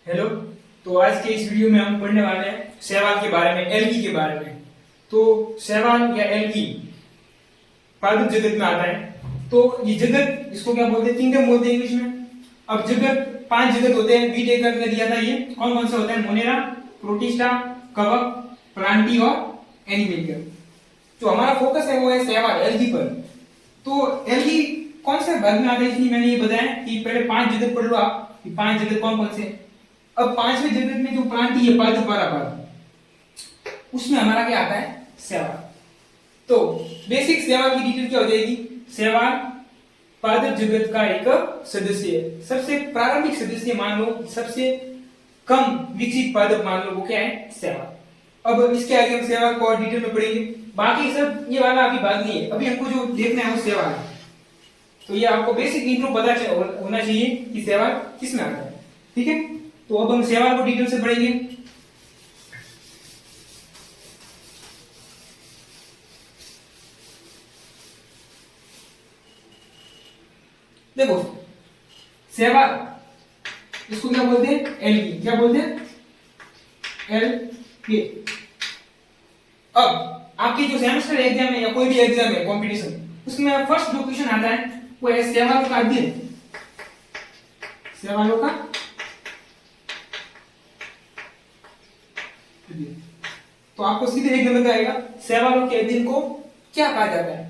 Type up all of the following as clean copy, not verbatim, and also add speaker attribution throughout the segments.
Speaker 1: Hello. तो आज के इस वीडियो में हम पढ़ने वाले हैं शैवाल के बारे में, एल्गी के बारे में। तो शैवाल या एल्गी पादप जगत में आता है। तो ये जगत, इसको क्या बोलते हैं? किंगडम बोलते हैं इंग्लिश में। अब जगत, 5 जगत होते हैं, बीट एक करके दिया था। ये कौन कौन से होते हैं? मोनेरा, प्रोटिस्टा, कवक, प्लांटी और एनिमेलिया। जो हमारा फोकस है वो है शैवाल, एल्गी पर। तो एल्गी कौन से भाग में आता है, इसलिए मैंने ये बताया कि पहले 5 जगत पढ़ लो आप, कि 5 जगत कौन कौन से। अब 5वें जगत में जो प्लांटी है, पादप वाला भाग, उसमें हमारा क्या आता है? शैवाल। तो बेसिक शैवाल की डिटेल क्या हो जाएगी? शैवाल पादप जगत का एक सदस्य है। सबसे प्रारंभिक सदस्य मान लो, सबसे कम विकसित पादप मान लो, वो क्या है? शैवाल। अब इसके आगे हम शैवाल को और डिटेल में पढ़ेंगे। बाकी सब ये वाला अभी भाग नहीं है, अभी हमको जो देखना है वो शैवाल है। तो ये आपको बेसिक इंट्रो पता होना चाहिए कि शैवाल किस में आता है। ठीक है, तो अब हम शैवाल को डिटेल से पढ़ेंगे। देखो, शैवाल, इसको क्या बोलते हैं? एल्गी। क्या बोलते हैं? एल्गी। अब आपकी जो सेमेस्टर एग्जाम है या कोई भी एग्जाम है कंपटीशन, उसमें फर्स्ट जो क्वेश्चन आता है वो है शैवालों का अध्ययन। शैवालों का तो आपको सीधे एक नंबर का आएगा, शैवालों के अध्ययन को क्या कहा जाता है?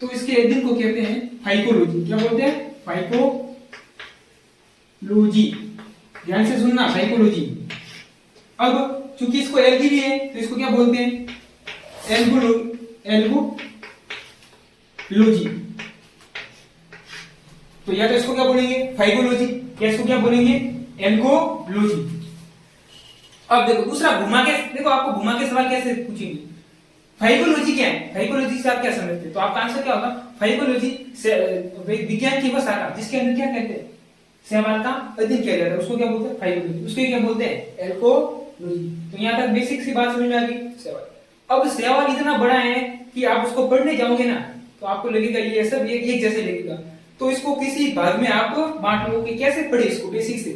Speaker 1: तो इसके अध्ययन को कहते हैं फाइकोलॉजी। क्या बोलते हैं? फाइकोलॉजी। ध्यान से सुनना, फाइकोलॉजी। अब चूंकि इसको एल्गी भी है तो इसको क्या बोलते हैं? एल्गोलॉजी। तो या तो इसको क्या बोलेंगे? फाइकोलॉजी, या इसको क्या बोलेंगे? एल्गोलॉजी। अब देखो, दूसरा घुमा के देखो, आपको घुमा के सवाल कैसे पूछेंगे? फाइकोलॉजी क्या है? फाइकोलॉजी से आप क्या समझते हैं? तो आपका आंसर क्या होगा? फाइकोलॉजी विज्ञान की वह शाखा जिसके अंदर क्या कहते हैं? शैवाल का अध्ययन किया जाता है, उसको क्या बोलते हैं? फाइकोलॉजी। उसको क्या बोलते हैं? एल्गोलॉजी। तो यहाँ तक बेसिक सी बात समझ में आ गई। शैवाल, अब शैवाल इतना बड़ा है कि आप उसको पढ़ने जाओगे ना तो आपको लगेगा ये सब एक जैसे लगेगा। तो इसको किसी भाग में आप बांट लो कि कैसे पढ़े इसको बेसिक से।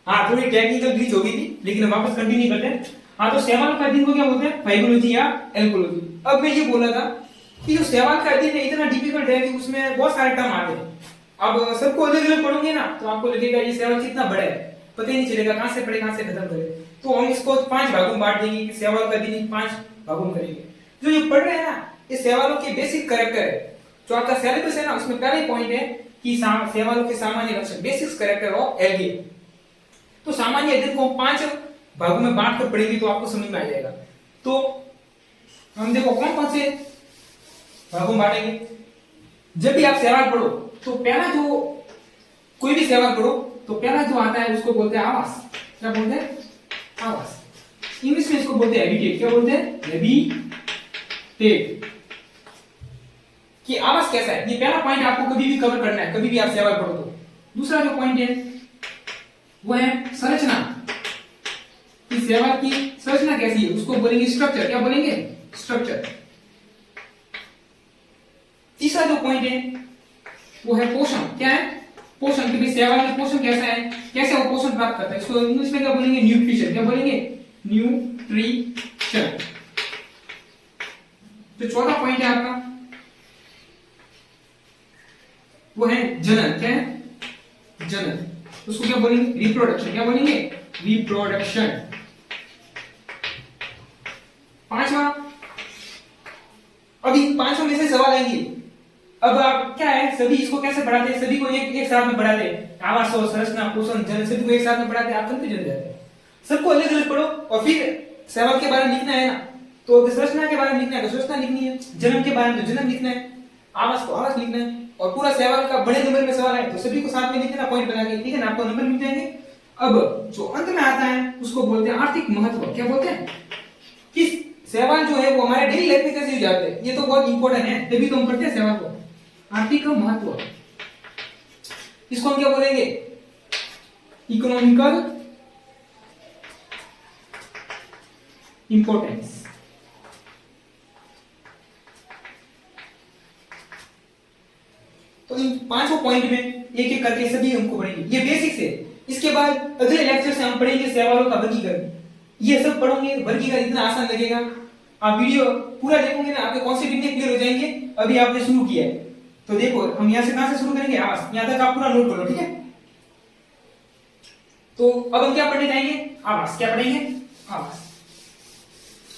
Speaker 1: हाँ, थोड़ी टेक्निकल ग्लिच हो गई थी, लेकिन वापस कंटिन्यू करते हैं। हाँ, तो शैवाल का अध्ययन को क्या बोलते हैं? फाइकोलॉजी या एल्गोलॉजी। अब मैं ये बोला था कि जो शैवाल का अध्ययन है इतना डिफिकल्ट है कि उसमें बहुत सारे टर्म आते हैं। अब सबको अलग अलग पढ़ोगे ना तो आपको लगेगा ये शैवाल कितना बड़ा है, पता ही नहीं चलेगा कहां से पढ़े कहां से खत्म करे। तो हम इसको 5 भागों में बांट देंगे, शैवाल का अध्ययन 5 भागों में करेंगे। जो ये पढ़ रहे हैं ना, ये शैवालों के बेसिक कैरेक्टर है। जो आपका सिलेबस है ना, उसमें पहला ही पॉइंट है कि शैवालों के सामान्य लक्षण, बेसिक कैरेक्टर ऑफ एल्गी। तो सामान्य अध्ययन को 5 भागों में बांट कर पढ़ेंगे तो आपको समझ में आ जाएगा। तो हम देखो कौन कौन से भागों में बांटेंगे। जब भी आप शैवाल पढ़ो तो पहला जो, कोई भी शैवाल पढ़ो तो पहला जो आता है उसको बोलते हैं आवास। क्या बोलते हैं? आवास। इंग्लिश में इसको बोलते हैं हैबिटेट। क्या बोलते हैं? हैबिटेट। कि आवास कैसा है, ये पहला पॉइंट आपको कभी भी कवर करना है, कभी भी आप शैवाल पढ़ो तो। दूसरा जो पॉइंट है वो है संरचना, कि शैवाल की संरचना कैसी है, उसको बोलेंगे स्ट्रक्चर। क्या बोलेंगे? स्ट्रक्चर। तीसरा जो पॉइंट है वो है पोषण। क्या है? पोषण, कि भाई शैवाल में पोषण कैसा है, कैसे वो पोषण प्राप्त करता है, इसको इंग्लिश में क्या बोलेंगे? न्यूट्रिशन। क्या बोलेंगे? न्यूट्रिशन। तो चौथा पॉइंट है आपका वो है जनन। क्या है? जनन। उसको क्या बोलेंगे? रिप्रोडक्शन। क्या बोलेंगे? रिप्रोडक्शन। पांचवा, अभी 5 में से सवाल आएंगे। अब आप क्या है, सभी इसको कैसे पढ़ाते हैं? सभी को एक साथ में पढ़ाते हैं, आवास और संरचना, पोषण, जनन, सभी को एक साथ में पढ़ाते हैं, आप कंफ्यूज हो जाते हैं। सबको अलग अलग पढ़ो और फिर शैवाल के बारे में लिखना है ना, तो अगर संरचना के बारे में लिखना है तो संरचना लिखनी है, जनन के बारे में तो जनन लिखना है, आवास को आवास लिखना है, और पूरा शैवाल का बड़े नंबर में सवाल है तो सभी को साथ में लिख देना पॉइंट बना के, ठीक है ना? आपको नंबर मिल जाएंगे। अब जो अंत में आता है उसको बोलते हैं आर्थिक महत्व। क्या बोलते हैं? कि शैवाल जो है वो हमारे डेली लाइफ में कैसे यूज आते हैं, ये तो बहुत इंपॉर्टेंट है, तभी तो हम पढ़ते हैं शैवाल को। आर्थिक महत्व, इसको हम क्या बोलेंगे? Economical importance. तो इन 5 पॉइंट में एक एक करके सभी हमको पढ़ेंगे, ये बेसिक्स है। इसके बाद अगले लेक्चर से हम पढ़ेंगे सवालों का वर्गीकरण। ये सब पढ़ोगे, वर्गीकरण इतना आसान लगेगा। आप वीडियो पूरा देखोगे ना, आपके कॉन्सेप्ट इतने क्लियर हो जाएंगे। अभी आपने शुरू किया है तो देखो, हम यहाँ से कहां से शुरू करेंगे, आवास, यहाँ तक आप पूरा नोट करो, ठीक है। तो अब हम क्या पढ़ने जाएंगे, आवास। क्या पढ़ेंगे, आवास।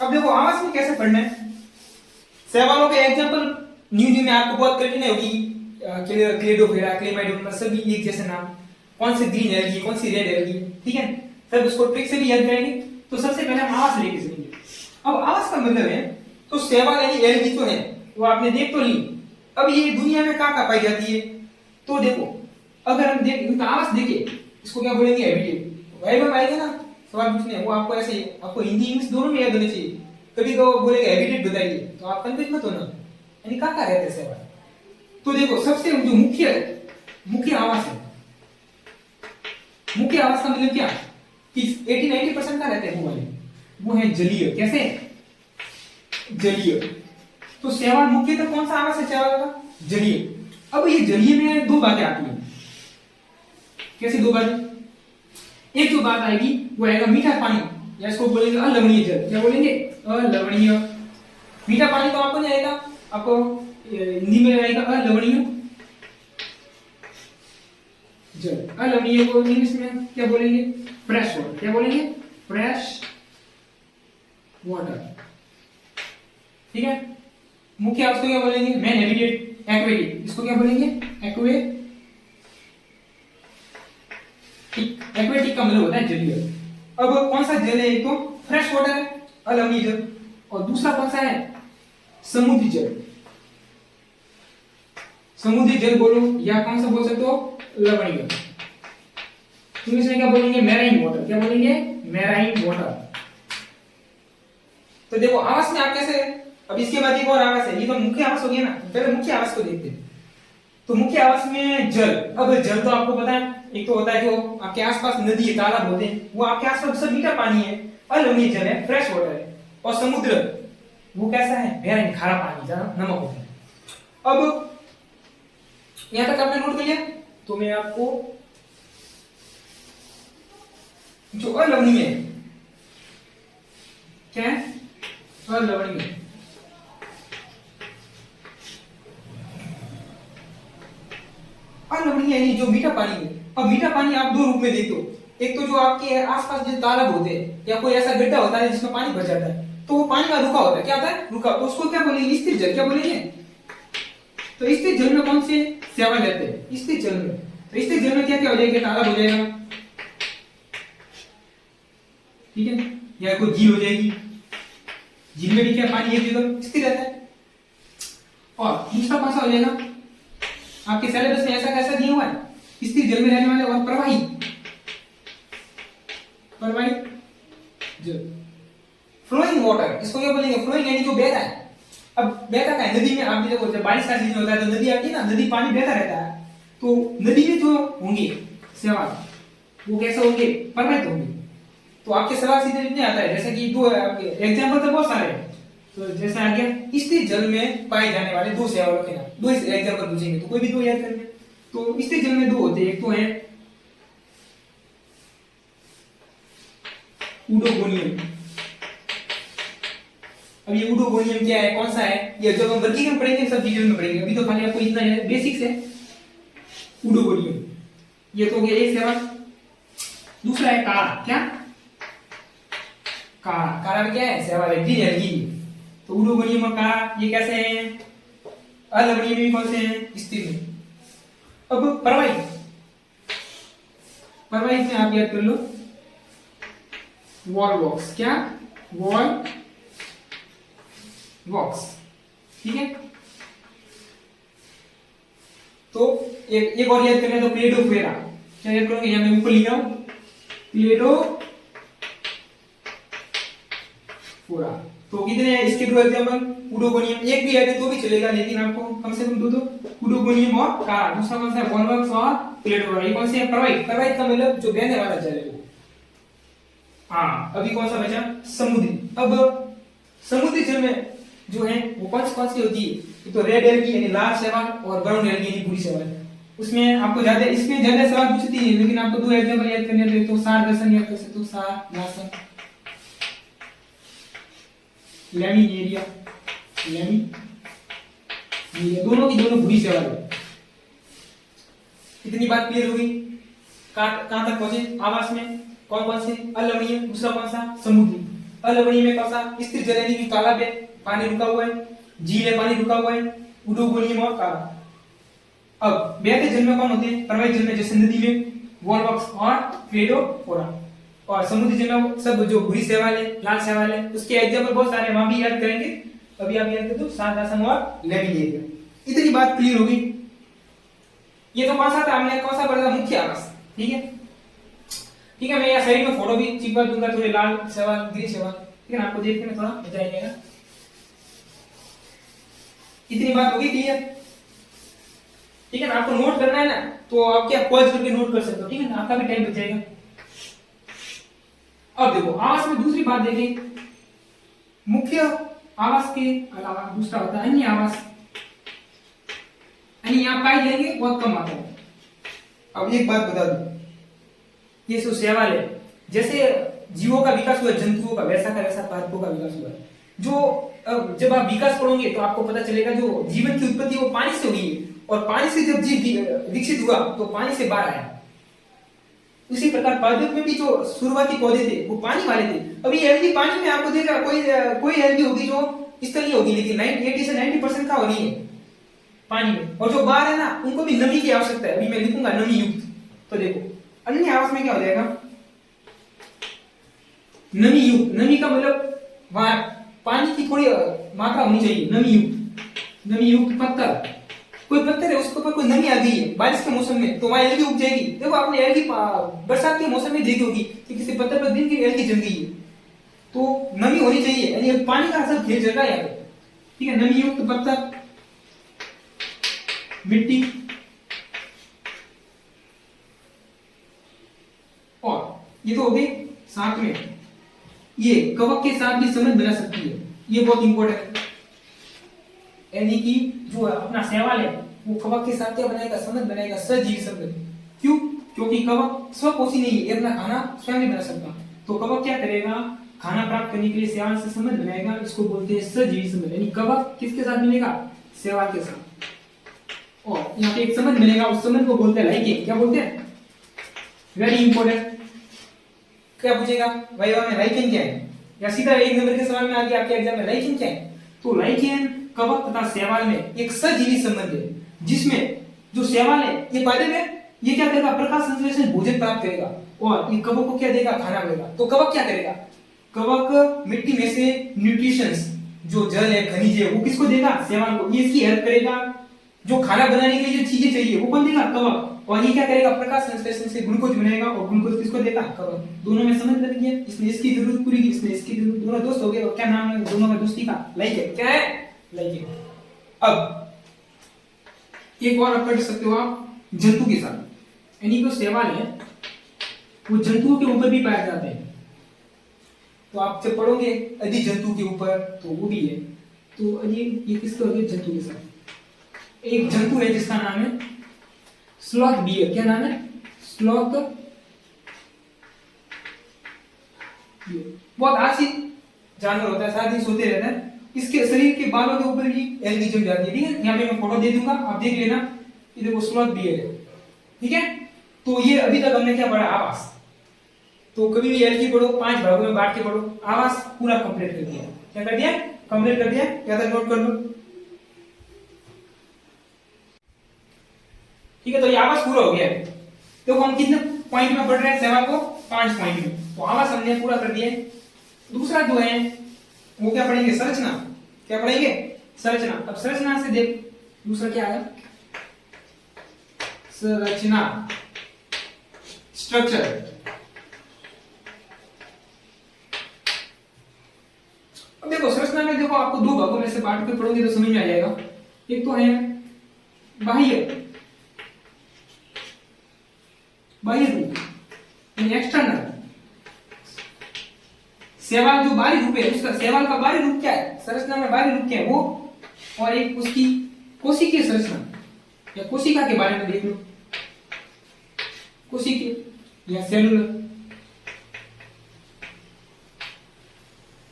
Speaker 1: अब देखो आवास में कैसे पढ़ना है, सवालों के एग्जांपल न्यू में आपको बहुत कठिन होगी। क्लेडोफेरा, क्लेमाइडोमोनास, सभी एक जैसे नाम, कौन सी ग्रीन एल्गी, कौन सी रेड एल्गी, ठीक है, सब उसको ट्रिक से भी याद करेंगे। तो सबसे पहले हम आवास लेके चलेंगे। अब आवास का मतलब है, तो शैवाल यानी एल्गी जो है वो आपने देख तो ली। अब ये दुनिया में कहाँ पाई जाती है, तो देखो अगर हम देख इनका आवास देखे, इसको क्या बोलेंगे, हैबिटेट। वाइवा आएगा ना सवाल पूछने, वो आपको ऐसे, आपको हिंदी इंग्लिश दोनों में याद होने चाहिए। कभी तो बोलेगा हैबिटेट बताइए, तो आप कंफ्यूज मत होना, यानी कहाँ रहते हैं शैवाल। तो देखो सबसे जो मुख्य आवास है, मुख्य आवास का मतलब क्या कि 80-90% का रहते हैं वो वाले, वो है जलीय। कैसे, जलीय। तो शैवाल मुख्यतः कौन सा आवास है शैवाल का, जलीय। अब ये जलीय में दो बातें आती हैं। कैसी दो बातें, एक जो बात आएगी वो आएगा मीठा पानी, या इसको बोलेंगे अलवणीय जल। क्या बोलेंगे, अलवणीय। मीठा पानी तो आपको नहीं आएगा, आपको हिंदी में आएगा अलवणीय जल। अलवणीय को इंग्लिश में क्या बोलेंगे, फ्रेश वाटर। क्या बोलेंगे, फ्रेश वाटर, ठीक है। मुख्य आवास को क्या बोलेंगे, मेन हैबिटेट, एक्वेटिक। इसको क्या बोलेंगे, एक्वेटिक। एक्वेटिक का मतलब होता है जलीय। अब कौन सा जल है, एक तो फ्रेश वाटर है, अलवणीय जल, और दूसरा कौन सा है, समुद्री जल। समुद्री जल बोलो या कौन सा बोल सकते हो, लवणीय। इंग्लिश में क्या बोलेंगे, मैराइन वाटर। क्या बोलेंगे, मैराइन वाटर। तो देखो आवास में आप कैसे, अब इसके बाद एक और आवास है, ये तो मुख्य आवास हो गया ना। पहले मुख्य आवास को देखते हैं। तो मुख्य आवास में जल, अब जल तो आपको पता है, एक तो होता है जो आपके आसपास नदी है, तालाब होते हैं, वो आपके आसपास सब मीठा पानी है, अलवणीय जल है, फ्रेश वाटर है। और समुद्र वो कैसा है, मैराइन, खारा पानी, जहां नमक होता है। अब यहां तक आपने नोट कर लिया, तो मैं आपको जो अलवणीय है, क्या है, अलवणीय। अलवणीय यानी जो मीठा पानी है। अब मीठा पानी आप दो रूप में देखते हो, एक तो जो आपके आसपास जो तालाब होते हैं या कोई ऐसा गड्ढा होता है जिसमें पानी भर जाता है, तो वो पानी का रुका होता है। क्या होता है, रुका। तो उसको क्या बोलेंगे, स्थिर जल। क्या बोलेंगे, तो स्थिर जल में कौन से शैवाल रहते हैं, स्थिर जल में। तो स्थिर जल में क्या क्या हो जाएगा, तालाब हो जाएगा, ठीक है, या कोई झील हो जाएगी। झील में भी क्या पानी एक जगह स्थिर रहता है। और दूसरा कौन सा हो जाएगा, आपके सिलेबस में ऐसा कैसा दिया हुआ है, स्थिर जल में रहने वाले और प्रवाही जल, फ्लोइंग वाटर। इसको क्या बोलेंगे, फ्लोइंग यानी जो बहता है। अब बहता है नदी में, आप देखो जब बारिश का सीजन होता है तो नदी आती है ना, नदी पानी बहता रहता है। तो नदी में जो होंगे शैवाल वो कैसे होंगे, प्रवाहित होंगे। तो आपके सवाल सीधे इतने आता है, जैसे कि दो एग्जांपल तो बहुत सारे हैं। तो जैसे आ गया स्थिर जल में पाए जाने वाले दो शैवालों के नाम, दो एग्जांपल पूछेंगे तो कोई भी दो याद करना। तो स्थिर जल में दो होते हैं, एक तो है उडोगोनियम। अब ये उडोगोनियम क्या है, कौन सा है, ये जब हम वर्गीकरण पढ़ेंगे सब डिटेल में पढ़ेंगे। अभी तो खाली आपको इतना है, बेसिक्स है। उडोगोनियम ये तो हो गया एक शैवाल। दूसरा है काला। क्या, काला। काला में क्या है, शैवाल है, ग्रीन एल्गी। तो उडोगोनियम और काला ये कैसे हैं, अलवणीय में कौन से हैं, स्थिर में। अब प्रवाही, प्रवाही में आप याद कर लो वॉल वॉक्स। क्या, वॉल वॉक्स, ठीक है। तो एक और याद करना, तो क्लेडोफेरा। क्या याद करोगे, यहां मैं ऊपर लिख रहा हूं, क्लेडोफोरा। तो कितने हैं इसके दो एग्जांपल, उडोगोनियम। एक भी है तो भी चलेगा, लेकिन आपको कम से कम दो उडोगोनियम और काला। दूसरा कौन सा है, वॉलवॉक्स और क्लेडोफोरा। ये कौन से हैं, प्रवाहित। प्रवाहित का मतलब जो बहने वाला जल है। हाँ, अभी कौन सा बचा, समुद्री। अब समुद्री जल में जो है वो कौन सी होती है, तो रेड एल्गी यानी लाल शैवाल और ब्राउन एल्गी यानी भूरी शैवाल। उसमें आपको ज्यादा, इसमें ज्यादा सवाल पूछती है, लेकिन आपको दो एग्जांपल याद करने हैं, तो सार दर्शन याद कर सकते हो, सार दर्शन, लैमिनेरिया, लैमिनेरिया, दोनों की दोनों बुरी सवाल है। इतनी बात क्लियर हुई। कहां तक पहुंचे? आवास में कौन कौन से? अलवणीय, दूसरा कौन सा? समुद्री। अलवणीय में कौन सा? स्थिर जल यानी कि तालाब है, पानी रुका हुआ है, झील है, पानी रुका हुआ है, उडोगोनियम और काला। अब बहते जल में कौन होते हैं? प्रवाहित जल में जैसे नदी में वॉलवॉक्स और क्लेडोफोरा, और समुद्री जल में सब जो भूरी शैवाल है, लाल शैवाल है, उसके एग्जांपल बहुत सारे वहां भी याद करेंगे। अभी आप याद कर दो सारदासम और लैमिनेरिया। इतनी बात क्लियर होगी। ये तो कौन सा था? हमने कौन सा पढ़ा था? मुख्य आवास। ठीक है, ठीक है। मैं यहाँ साइड में फोटो भी चिपका दूंगा, थोड़े लाल शैवाल, ग्रीन शैवाल, ठीक है ना, आपको देखने में थोड़ा मजा आएगा। इतनी बात होगी क्लियर? ठीक है ना, आपको नोट करना है ना, तो आप क्या पॉज करके नोट कर सकते हो, ठीक है ना, आपका भी टाइम बच जाएगा। अब देखो आवास में दूसरी बात देखें, मुख्य आवास के अलावा दूसरा होता है अन्य आवास। अन्य यहाँ पाई जाएंगे बहुत कम आता है। अब एक बात बता दूं, ये जो शैवाल है, जैसे जीवों का विकास हुआ, जंतुओं का वैसा का वैसा पादपों का विकास हुआ है। जो जब आप विकास पढ़ोगे तो आपको पता चलेगा जो जीवन की उत्पत्ति वो पानी से हुई है, और पानी से जब जीव विकसित हुआ तो पानी से बाहर आया। उसी प्रकार पादप में भी जो शुरुआती पौधे थे वो पानी वाले थे। अभी एल्गी पानी में आपको देगा, कोई एल्गी होगी जो स्थलीय होगी, लेकिन 80 से 90% का हो रही है पानी में, और जो बाहर है ना उनको भी नमी की आवश्यकता है। अभी मैं लिखूंगा नमी युक्त। तो देखो अन्य आवास में क्या हो जाएगा? नमी युक्त। नमी का मतलब वहां पानी की थोड़ी मात्रा होनी चाहिए। नमी युक्त, नमी युक्त पत्थर, कोई पत्थर है उसके ऊपर कोई नमी आ गई है बारिश के मौसम में, तो वहां एल्गी उग जाएगी। देखो आपने एल्गी बरसात के मौसम में देखी होगी कि किसी पत्थर पर दिन की एल्गी जम गई है, तो नमी होनी चाहिए, यानी पानी का असर घेर जगह है। ठीक है, नमी युक्त पत्थर, मिट्टी, और ये तो हो गई। साथ में ये कवक के साथ भी संबंध बना सकती है, ये बहुत इंपॉर्टेंट है। यानी कि जो अपना शैवाल है वो कवक के साथ क्या बनाएगा? संबंध बनाएगा, सजीवी संबंध। क्यों? क्योंकि कवक स्वपोषी नहीं है, अपना खाना स्वयं नहीं बना सकता, तो कवक क्या करेगा? खाना प्राप्त करने के लिए शैवाल से संबंध बनाएगा। इसको बोलते हैं सजीवी संबंध। यानी कवक किसके साथ मिलेगा? शैवाल के साथ। और यहाँ पे एक संबंध मिलेगा, उस संबंध को बोलते हैं लाइकेन। क्या बोलते हैं? Very important. क्या पूछेगा वाइवा में? लाइकेन क्या है? या सीधा एक नंबर के सवाल में आ गया आपके एग्जाम में, लाइकेन क्या है? तो लाइकेन कवक तथा शैवाल में एक सजीवी संबंध है, जिसमें जो शैवाल है ये पादप है, ये क्या करेगा? प्रकाश संश्लेषण भोजन प्राप्त करेगा, और ये कवक को क्या देगा? खाना मिलेगा। तो कवक क्या करेगा? कवक मिट्टी में से न्यूट्रिशंस, जो जल है, खनिज है, वो किसको देगा? शैवाल को। ये इसकी हेल्प करेगा। जो खाना बनाने के लिए जो चीजें चाहिए वो कौन देगा? कवक। और ये क्या करेगा? प्रकाश संश्लेषण से ग्लूकोज बनाएगा, और ग्लूकोज किसको देगा? कवक। दोनों में संबंध बन गया। इसने इसकी जरूरत पूरी की, इसने इसकी जरूरत, दोनों दोस्त हो गए। और क्या नाम है दोनों का दोस्ती का? लाइकेन। क्या है? लाइकेन। अब एक और आप कर सकते हो आप जंतु के साथ, यानी जो शैवाल है वो जंतुओं के ऊपर भी पाए जाते हैं। तो आप जब पढ़ोगे अधि जंतु के ऊपर तो वो भी है। तो ये किसके हो गए? जंतु के साथ। एक जंतु है जिसका नाम है स्लॉथ बियर। क्या नाम है? Sloth bear. बहुत आलसी जानवर होता है, सारा दिन सोते रहता है। इसके शरीर के बालों के ऊपर भी एल्गी जम जाती है। ठीक है, यहाँ पे मैं फोटो दे दूंगा, आप देख लेना। ये देखो स्लॉथ बियर है। ठीक है, तो ये अभी तक हमने क्या पढ़ा? आवास। तो कभी भी एल्गी पढ़ो, 5 भागों में बांट के पढ़ो। आवास पूरा कंप्लीट कर दिया। क्या कर दिया? कंप्लीट कर दिया। या तो नोट कर लो। ठीक है, तो ये आवास पूरा हो गया है। तो हम कितने पॉइंट में पढ़ रहे हैं शैवाल को? 5 पॉइंट में। तो आवास हमने पूरा कर दिया। दूसरा जो है वो क्या पढ़ेंगे? संरचना। क्या पढ़ेंगे? संरचना। अब संरचना से देख, दूसरा क्या है? संरचना, स्ट्रक्चर। अब देखो संरचना में देखो आपको 2 भागों में से बांट कर पढ़ोगे तो समझ में आ जाएगा। एक तो है बाह्य, बाह्य रूप, एक्सटर्नल। शैवाल जो बाहरी रूप है, उसका शैवाल का बाहरी रूप क्या है? संरचना में बाहरी रूप क्या है वो, और एक उसकी कोशिकीय संरचना या कोशिका के बारे में देख लो। कोशिकीय या सेलुलर।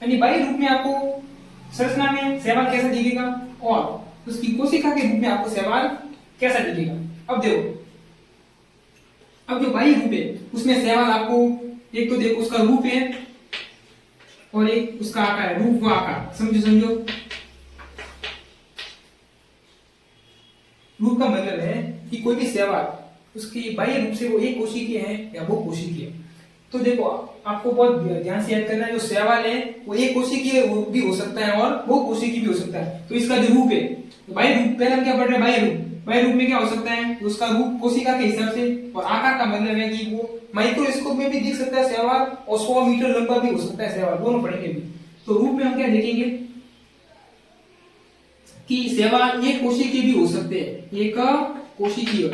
Speaker 1: यानी बाह्य रूप में आपको संरचना में शैवाल कैसा दिखेगा और उसकी कोशिका के रूप में आपको शैवाल कैसा दिखेगा। अब देखो, अब जो बाह्य रूप है उसमें शैवाल आपको एक तो देखो उसका रूप है और एक उसका आकार है, रूप व आकार। समझो रूप का मतलब है कि कोई भी शैवाल उसकी बाह्य रूप से वो एक कोशिकीय है या वो कोशिकीय। तो देखो आपको बहुत ध्यान से याद करना है, जो शैवाल है वो एक कोशिकीय भी हो सकता है और वो कोशिकीय भी हो सकता है। तो इसका जो रूप है, बाह्य रूप, पहले हम क्या पढ़ रहे हैं, बाह्य रूप। बाह्य रूप में क्या हो सकता है, उसका रूप कोशिका के हिसाब से, और आकार का मतलब है कि वो माइक्रोस्कोप में भी दिख सकता है शैवाल और 100 मीटर लंबा भी हो सकता है शैवाल, दोनों पढ़ेंगे भी। तो रूप में हम क्या देखेंगे कि शैवाल एक कोशिकीय भी हो सकते हैं, एक कोशिकीय।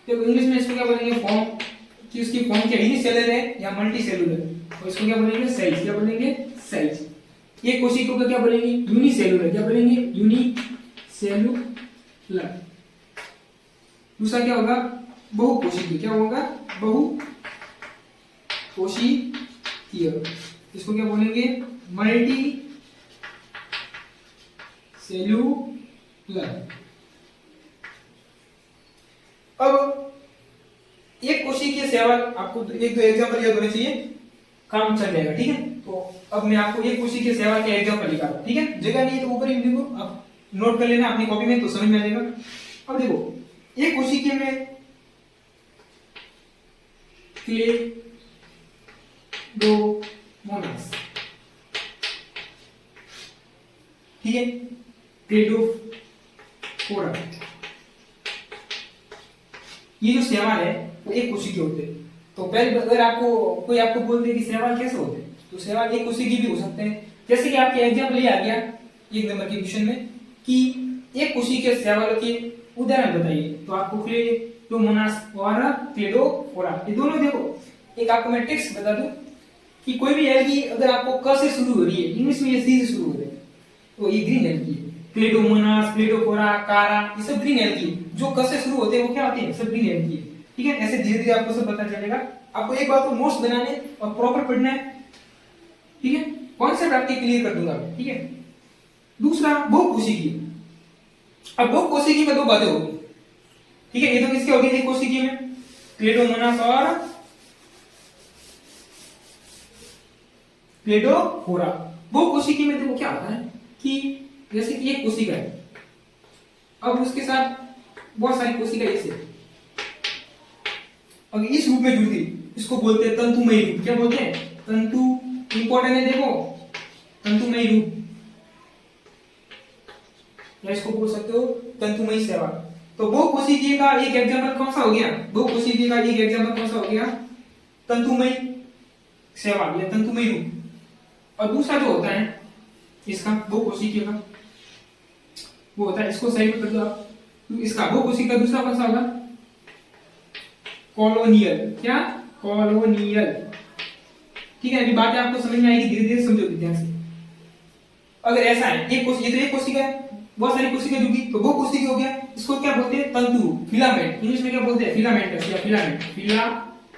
Speaker 1: तो इंग्लिश में इसको क्या बोलेंगे, फॉर्म, कि उसकी फॉर्म क्या यूनिसेलुलर है या मल्टी सेलुलर। और इसको क्या बोलेंगे, साइज। क्या बोलेंगे, साइज। एक कोशिका को क्या बोलेंगे, यूनिसेलुलर। क्या बोलेंगे, यूनिसेलुलर। दूसरा क्या होगा, बहुकोशिकीय। क्या होगा, बहुकोशिकीय। इसको क्या बोलेंगे, मल्टी सेलुलर। अब एक कोशिकीय शैवाल, आपको एक दो एग्जांपल याद होने चाहिए, काम चल जाएगा। ठीक है, तो अब मैं आपको एक कोशिकीय शैवाल के एग्जांपल लिखा रहा हूं। ठीक है, जगह नहीं है तो ऊपर ही देखो, आप नोट कर लेना अपनी कॉपी में, तो समझ में आ जाएगा। अब देखो एक कोशिकीय में क्लेडोमोनास, ठीक है, क्लेडोफोरा, ये जो शैवाल है वो एक कोशिकीय होते हैं। तो पहले अगर आपको कोई आपको बोल दे कि शैवाल कैसे होते हैं, तो शैवाल एक कोशिकीय भी हो सकते हैं। जैसे कि आपके एग्जांपल ये आ गया 1 नंबर के क्वेश्चन में कि एक कोशिकीय शैवाल के उदाहरण बताइए, तो आपको क्लेडोमोनास और क्लेडोफोरा, ये दोनों देखो। एक आपको मैं ट्रिक्स बता दूं कि कोई भी एल्गी अगर आपको क से शुरू हो रही है, इंग्लिश में ये सी से शुरू हो रही है, तो ये ग्रीन एल्गी है। क्लेडोमोनास, क्लेडोफोरा, कारा, ये सब ग्रीन एल्गी है। जो क से शुरू होते हैं वो क्या होते हैं, सब ग्रीन एल्गी है। ठीक है, ऐसे धीरे धीरे आपको सब पता चलेगा। आपको एक बात को नोट्स बनाने और प्रॉपर पढ़ना है। ठीक है, कॉन्सेप्ट आपके क्लियर कर दूंगा। ठीक है, दूसरा बहुकोशिकीय। अब बहुकोशिकीय में दो बातें होगी। ठीक है, ये तो किसके होगी, एक कोशिकीय में क्लेडोमोनास और क्लेडोफोरा। बहुकोशिकीय में देखो क्या होता है कि जैसे कि एक कोशिका है, अब उसके साथ बहुत सारी कोशिका ऐसे, अगर इस रूप में जुड़ती, इसको बोलते हैं तंतुमयी रूप। क्या बोलते हैं, तंतु, इंपॉर्टेंट है देखो, तंतुमयी रूप, या इसको बोल सकते हो तंतुमयी शैवाल। तो बहुकोशिकीय का एक एग्जांपल कौन सा हो गया, बहुकोशिकीय का एक एग्जांपल कौन सा हो गया, तंतुमयी शैवाल या तंतुमयी रूप। और दूसरा जो होता है इसका बहुकोशिकीय का, वो होता है, इसको साइड में कर दो आप, इसका बहुकोशिकीय का दूसरा कौन सा होगा, कॉलोनियल। क्या, कॉलोनियल। ठीक है, अभी बातें आपको समझ में आएगी, धीरे धीरे समझोगे ध्यान से। अगर ऐसा है, एक कोशिका, ये तो एक कोशिका है, बहुत सारी कोशिका जुड़ी, तो बहुकोशिकीय हो गया। इसको क्या बोलते हैं, तंतु, फिलामेंट। इंग्लिश में क्या बोलते हैं, फिलामेंटस या फिलामेंट, फिलामेंट।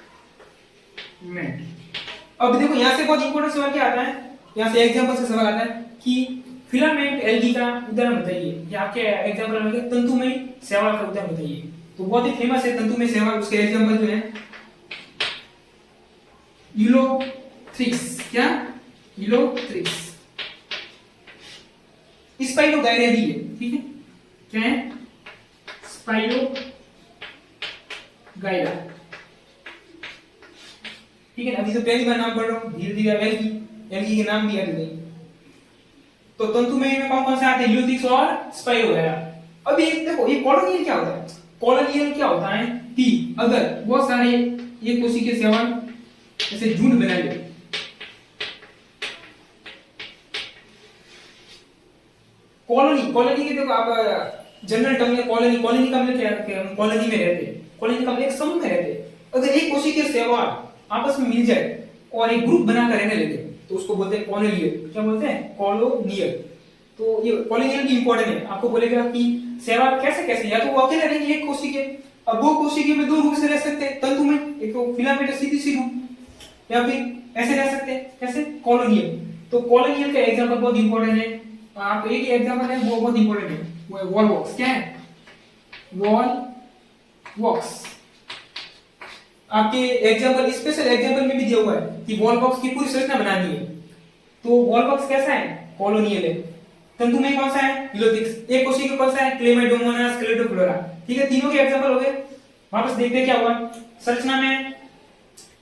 Speaker 1: अब देखो यहां से बहुत इंपॉर्टेंट सवाल क्या आता है, यहां से एग्जांपल से सवाल आता है कि फिलामेंट एल्गी का उदाहरण बताइए, या आपके एग्जांपल में तंतुमयी शैवाल का उदाहरण बताइए। तो बहुत ही फेमस है तंतुमयी शैवाल, उसके एग्जांपल जो है यूलोथ्रिक्स। क्या, यूलोथ्रिक्स, स्पाइरोगाइरा भी है। ठीक है, क्या है, स्पाइरोगाइरा। ठीक है, अभी तो पहली बार नाम पढ़ रहा हूं, धीरे धीरे एल्गी, एल्गी के नाम भी याद नहीं। तो तंतुमयी में कौन कौन से आते हैं, यूलोथ्रिक्स और स्पाइरोगाइरा। अब ये देखो, ये कॉलोनियल क्या होता है, कॉलोनियल क्या होता है कि अगर बहुत सारे एक कोशिकीय शैवाल ऐसे झुंड बना ले, कॉलोनी, कॉलोनी के देखो आप जनरल टर्म में कॉलोनी, कॉलोनी का मतलब क्या है, हम कॉलोनी में रहते हैं, कॉलोनी का मतलब एक समूह में रहते हैं। अगर एक कोशिकीय शैवाल आपस में मिल जाए और एक ग्रुप बनाकर रहने लगे, तो उसको बोलते हैं कॉलोनियल। क्या बोलते हैं, कॉलोनियल। तो ये कॉलोनियल भी इंपॉर्टेंट है, आपको बोलेगा कि शैवाल कैसे कैसे, या तो वो अकेले रहेंगे एक कोशिके, अब वो कोशिके में दो रूप से रह सकते हैं तंतु में, एक तो फिलामेंटस सीधी सी रूप, या फिर ऐसे रह सकते हैं कैसे कॉलोनियल। तो कॉलोनियल का एग्जांपल बहुत इंपॉर्टेंट है, आप एक ही एग्जांपल है वो बहुत इंपॉर्टेंट है, वो है वॉल बॉक्स। क्या है? Wall box. आपके एग्जांपल, स्पेशल एग्जांपल में भी दिया हुआ है कि वॉल बॉक्स की पूरी संरचना बनानी है। तो वॉल बॉक्स कैसा है? कॉलोनियल है। तंतु में कौन सा है? हिलोथिक्स। एक कोशिका कौन सा है? क्लेमाइडोमोनास, क्लेडोफ्लोरा। ठीक है, तीनों के एग्जांपल हो गए। वापस देखते हैं क्या हुआ। संरचना में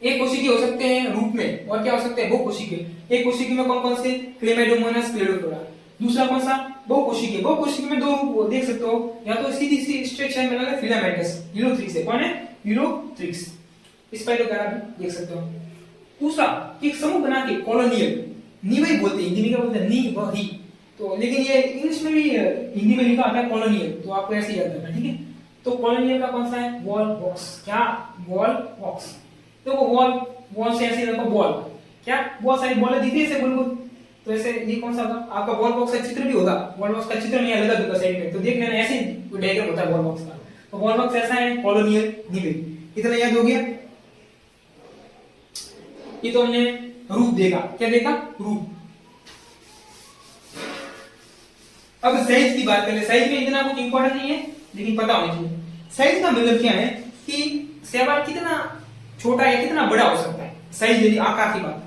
Speaker 1: एक कोशिके हो सकते हैं रूप में, और क्या हो सकते हैं? बहु कोशिके। एक कोशिके में कौन कौन से? क्लेमाइडोमोनास, क्लेडोफ्लोरा। दूसरा कौन सा? बहु कोशिके। बहु कोशिके में दो रूप देख सकते हो, या तो सीधी सी स्ट्रेट लाइन में फिलामेंटस, हिलोथ्रिक्स है। कौन है? हिलोथ्रिक्स। स्पाइरोगारा भी देख सकते हो। दूसरा, एक समूह बना के कॉलोनियल, निवही बोलते हैं, हिंदी में क्या बोलते हैं? निवही। तो लेकिन ये इंग्लिश में भी हिंदी में लिखा आता है कॉलोनियल, तो आपको ऐसे ही याद रखना, ठीक है। तो कॉलोनियल का कौन सा है? Wall box. क्या? Wall box. तो वो वॉल से ऐसे रखो बॉल, क्या बहुत सारी बॉलें दिख रही है ऐसे गोल गोल, तो ऐसे ये कौन सा होगा? आपका वॉल बॉक्स का चित्र भी होगा, वॉल बॉक्स का चित्र नहीं अलग होगा साइड में, तो देख लेना ऐसे डायग्राम होता है वॉल बॉक्स का। तो वॉल बॉक्स ऐसा है कॉलोनियल, निवही। इतना याद हो गया। ये तो हमने रूप देखा। क्या देखा? रूप। अब साइज की बात करें। साइज में इतना कुछ इंपॉर्टेंट नहीं है, लेकिन पता होना चाहिए। साइज का मतलब क्या है कि शैवाल कितना छोटा या कितना बड़ा हो सकता है। साइज यदि आकार की बात करें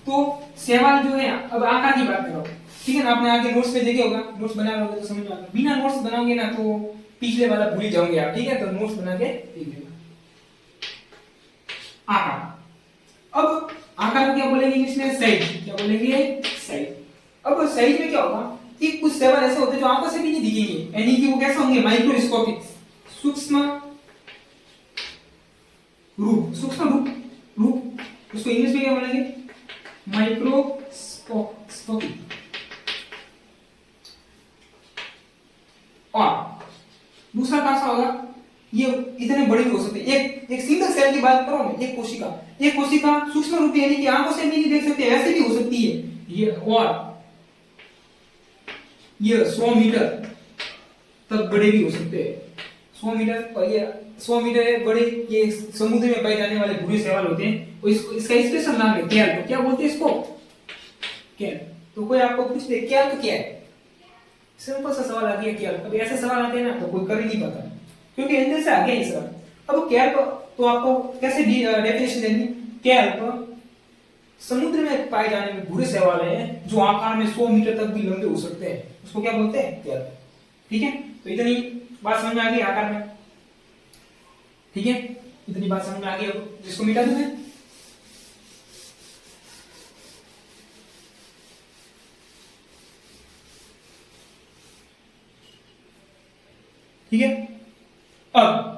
Speaker 1: तो शैवाल जो है, अब आकार की बात करो, ठीक है ना, आपने आगे नोट्स में देखे होगा, नोट्स बना लोगे तो समझ में आएगा। बिना नोट्स बनाओगे ना तो पिछले वाला भूल जाओगे आप, ठीक है। तो नोट्स बना के देख लेना। आकार। अब आकार को क्या बोलेंगे इंग्लिश में? साइज। क्या बोलेंगे? साइज। अब साइज में क्या होगा कि कुछ शैवाल ऐसे होते हैं जो आंखों से भी नहीं दिखेंगे, यानी कि वो कैसे होंगे? माइक्रोस्कोपिक, सूक्ष्म रूप। सूक्ष्म रूप, रूप उसको इंग्लिश में क्या बोलेंगे? माइक्रोस्कोपिक। और दूसरा कौन सा होगा? ये इतने बड़े भी हो सकते हैं। एक सिंगल सेल की बात करो ना, एक कोशिका सूक्ष्म रूप यानी कि आंखों से भी नहीं देख सकते, ऐसे भी हो सकती है ये। और ये 100 मीटर तक बड़े भी हो सकते हैं। 100 मीटर, और ये 100 मीटर बड़े ये समुद्र में पाए जाने वाले भूरे शैवाल होते हैं। और इसको, इसका स्पेशल नाम है कैल्प। क्या बोलते हैं इसको? कैल्प। तो कोई आपको पूछ दे कैल्प क्या है, सिंपल सा सवाल आ गया कैल्प। अब ऐसे सवाल आते हैं ना तो कोई कर ही नहीं पाता, क्योंकि अंदर से आ गया ये सवाल। अब कैल्प तो आपको कैसे डेफिनेशन देनी? कैल्प समुद्र में पाए जाने में भूरे शैवाल हैं जो आकार में 100 मीटर तक भी लंबे हो सकते हैं, उसको क्या बोलते हैं? कैल्प। ठीक है, तो इतनी बात समझ में आ गई आकार में, ठीक है। इतनी बात समझ में आ गई। अब जिसको मिटा दूं मैं, ठीक है। अब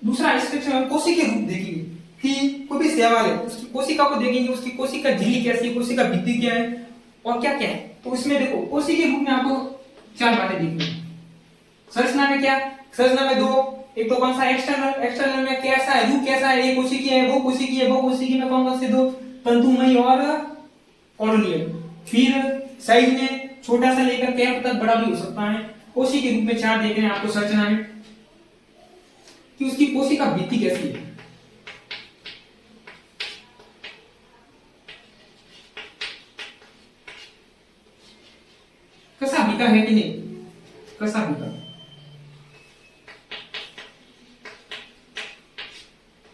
Speaker 1: दूसरा इंस्ट्रक्शन में कोशिका रूप देखेंगे कि कोई भी शैवाल है उसकी कोशिका को देखेंगे, उसकी कोशिका झिल्ली कैसी है, कोशिका भित्ति क्या है और क्या क्या है। तो उसमें देखो कोशिका रूप में आपको 4 बातें दिखनी है। संरचना में क्या? संरचना में 2, एक तो कौन सा? एक्सटर्नल में कैसा है, रूप कैसा है, एक कोशिकी है, वो कोशिकी है, वो कोशिकी में कौन कौन से 2? तंतुमय और कॉलोनियल। फिर साइज में छोटा सा लेकर कैप तक बड़ा भी हो सकता है। कोशिका के रूप में 4 देख रहे हैं आपको संरचना में, कि उसकी कोशिका भित्ति कैसी है। कसा भिका है कि नहीं? कसा भिका,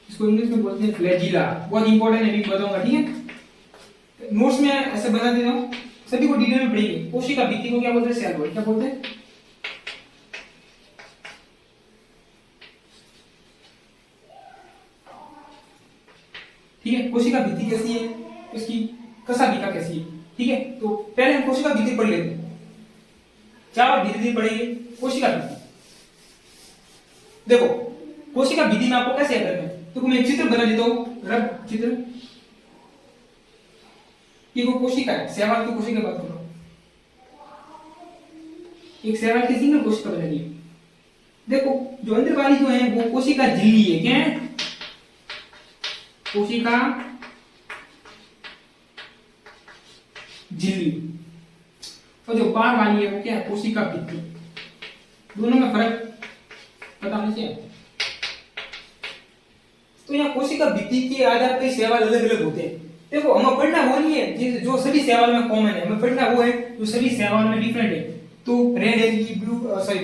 Speaker 1: इसको इंग्लिश में बोलते हैं फ्लैजिला। बहुत इंपॉर्टेंट है, भी बताऊंगा, ठीक है। नोट्स में ऐसे बता देता हूं, सभी को डिटेल में पढ़ेंगे। कोशिका भित्ति को क्या बोलते हैं? Cell wall. क्या बोलते हैं? ठीक है, कोशिका भित्ति कैसी है, उसकी कसा भिका कैसी है, ठीक है। तो पहले हम कोशिका भित्ति पढ़ लेते हैं, 4 धीरे धीरे पढ़ेंगे। कोशिका भित्ति देखो, कोशिका भित्ति में आपको कैसे याद रखना है? तो मैं एक चित्र बना देता हूं, रब चित्र। ये वो कोशिका है, शैवाल की कोशिका बात करो, एक शैवाल की सिंगल कोशिका बनानी है। देखो जो अंदर वाली जो है वो कोशिका झिल्ली है। क्या है? कोशिका झिल्ली। और जो बाहर वाली है वो क्या है, कोशिका भित्ति। दोनों में फर्क पता नहीं क्या। तो यहाँ कोशिका भित्ति के आधार पर शैवाल अलग अलग होते हैं। देखो हमें पढ़ना वो नहीं है जो सभी शैवाल में कॉमन है, हमें पढ़ना वो है जो सभी शैवाल में डिफरेंट है। तो रेड एल्गी,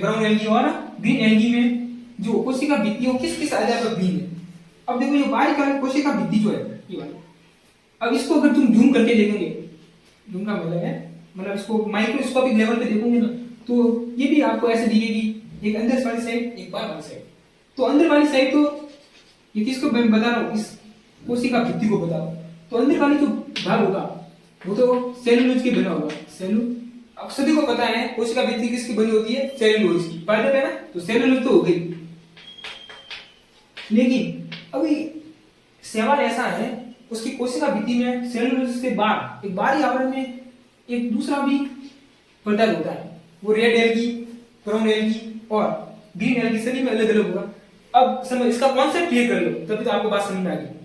Speaker 1: ब्राउन एल्गी और ग्रीन एल्गी में जो कोशिका भित्ति है वो किस किस आधार पर भिन्न है। अब देखो ये बारीक वाली कोशिका भित्ति जो है ये वाली, अब इसको अगर तुम जूम करके देखेंगे, जूम का मतलब है मतलब इसको माइक्रोस्कोपिक लेवल पे देखोगे ना तो ये भी आपको ऐसे दिखेगी, एक अंदर वाली साइड एक बाहर वाली साइड। तो अंदर वाली साइड तो ये किसको मैं बता रहा हूँ, इस कोशिका भित्ति को बता रहा हूँ। तो अंदर वाली जो भाग होगा वो तो सेलुलोज के बना होगा। अब सभी को पता है कोशिका भित्ति किसकी बनी होती है, सेलुलोज की, पता है ना। तो सेलुलोज तो हो गई, लेकिन अभी शैवाल ऐसा है उसकी कोशिका भित्ति में सेलुलोज से बाहर एक बाहरी आवरण में एक दूसरा भी पदार्थ होता है, वो रेड एल्गी, ब्राउन एल्गी और ग्रीन एल्गी सभी में अलग अलग होगा। अब समझ इसका कॉन्सेप्ट क्लियर कर लो तभी तो आपको बात समझ में आएगी।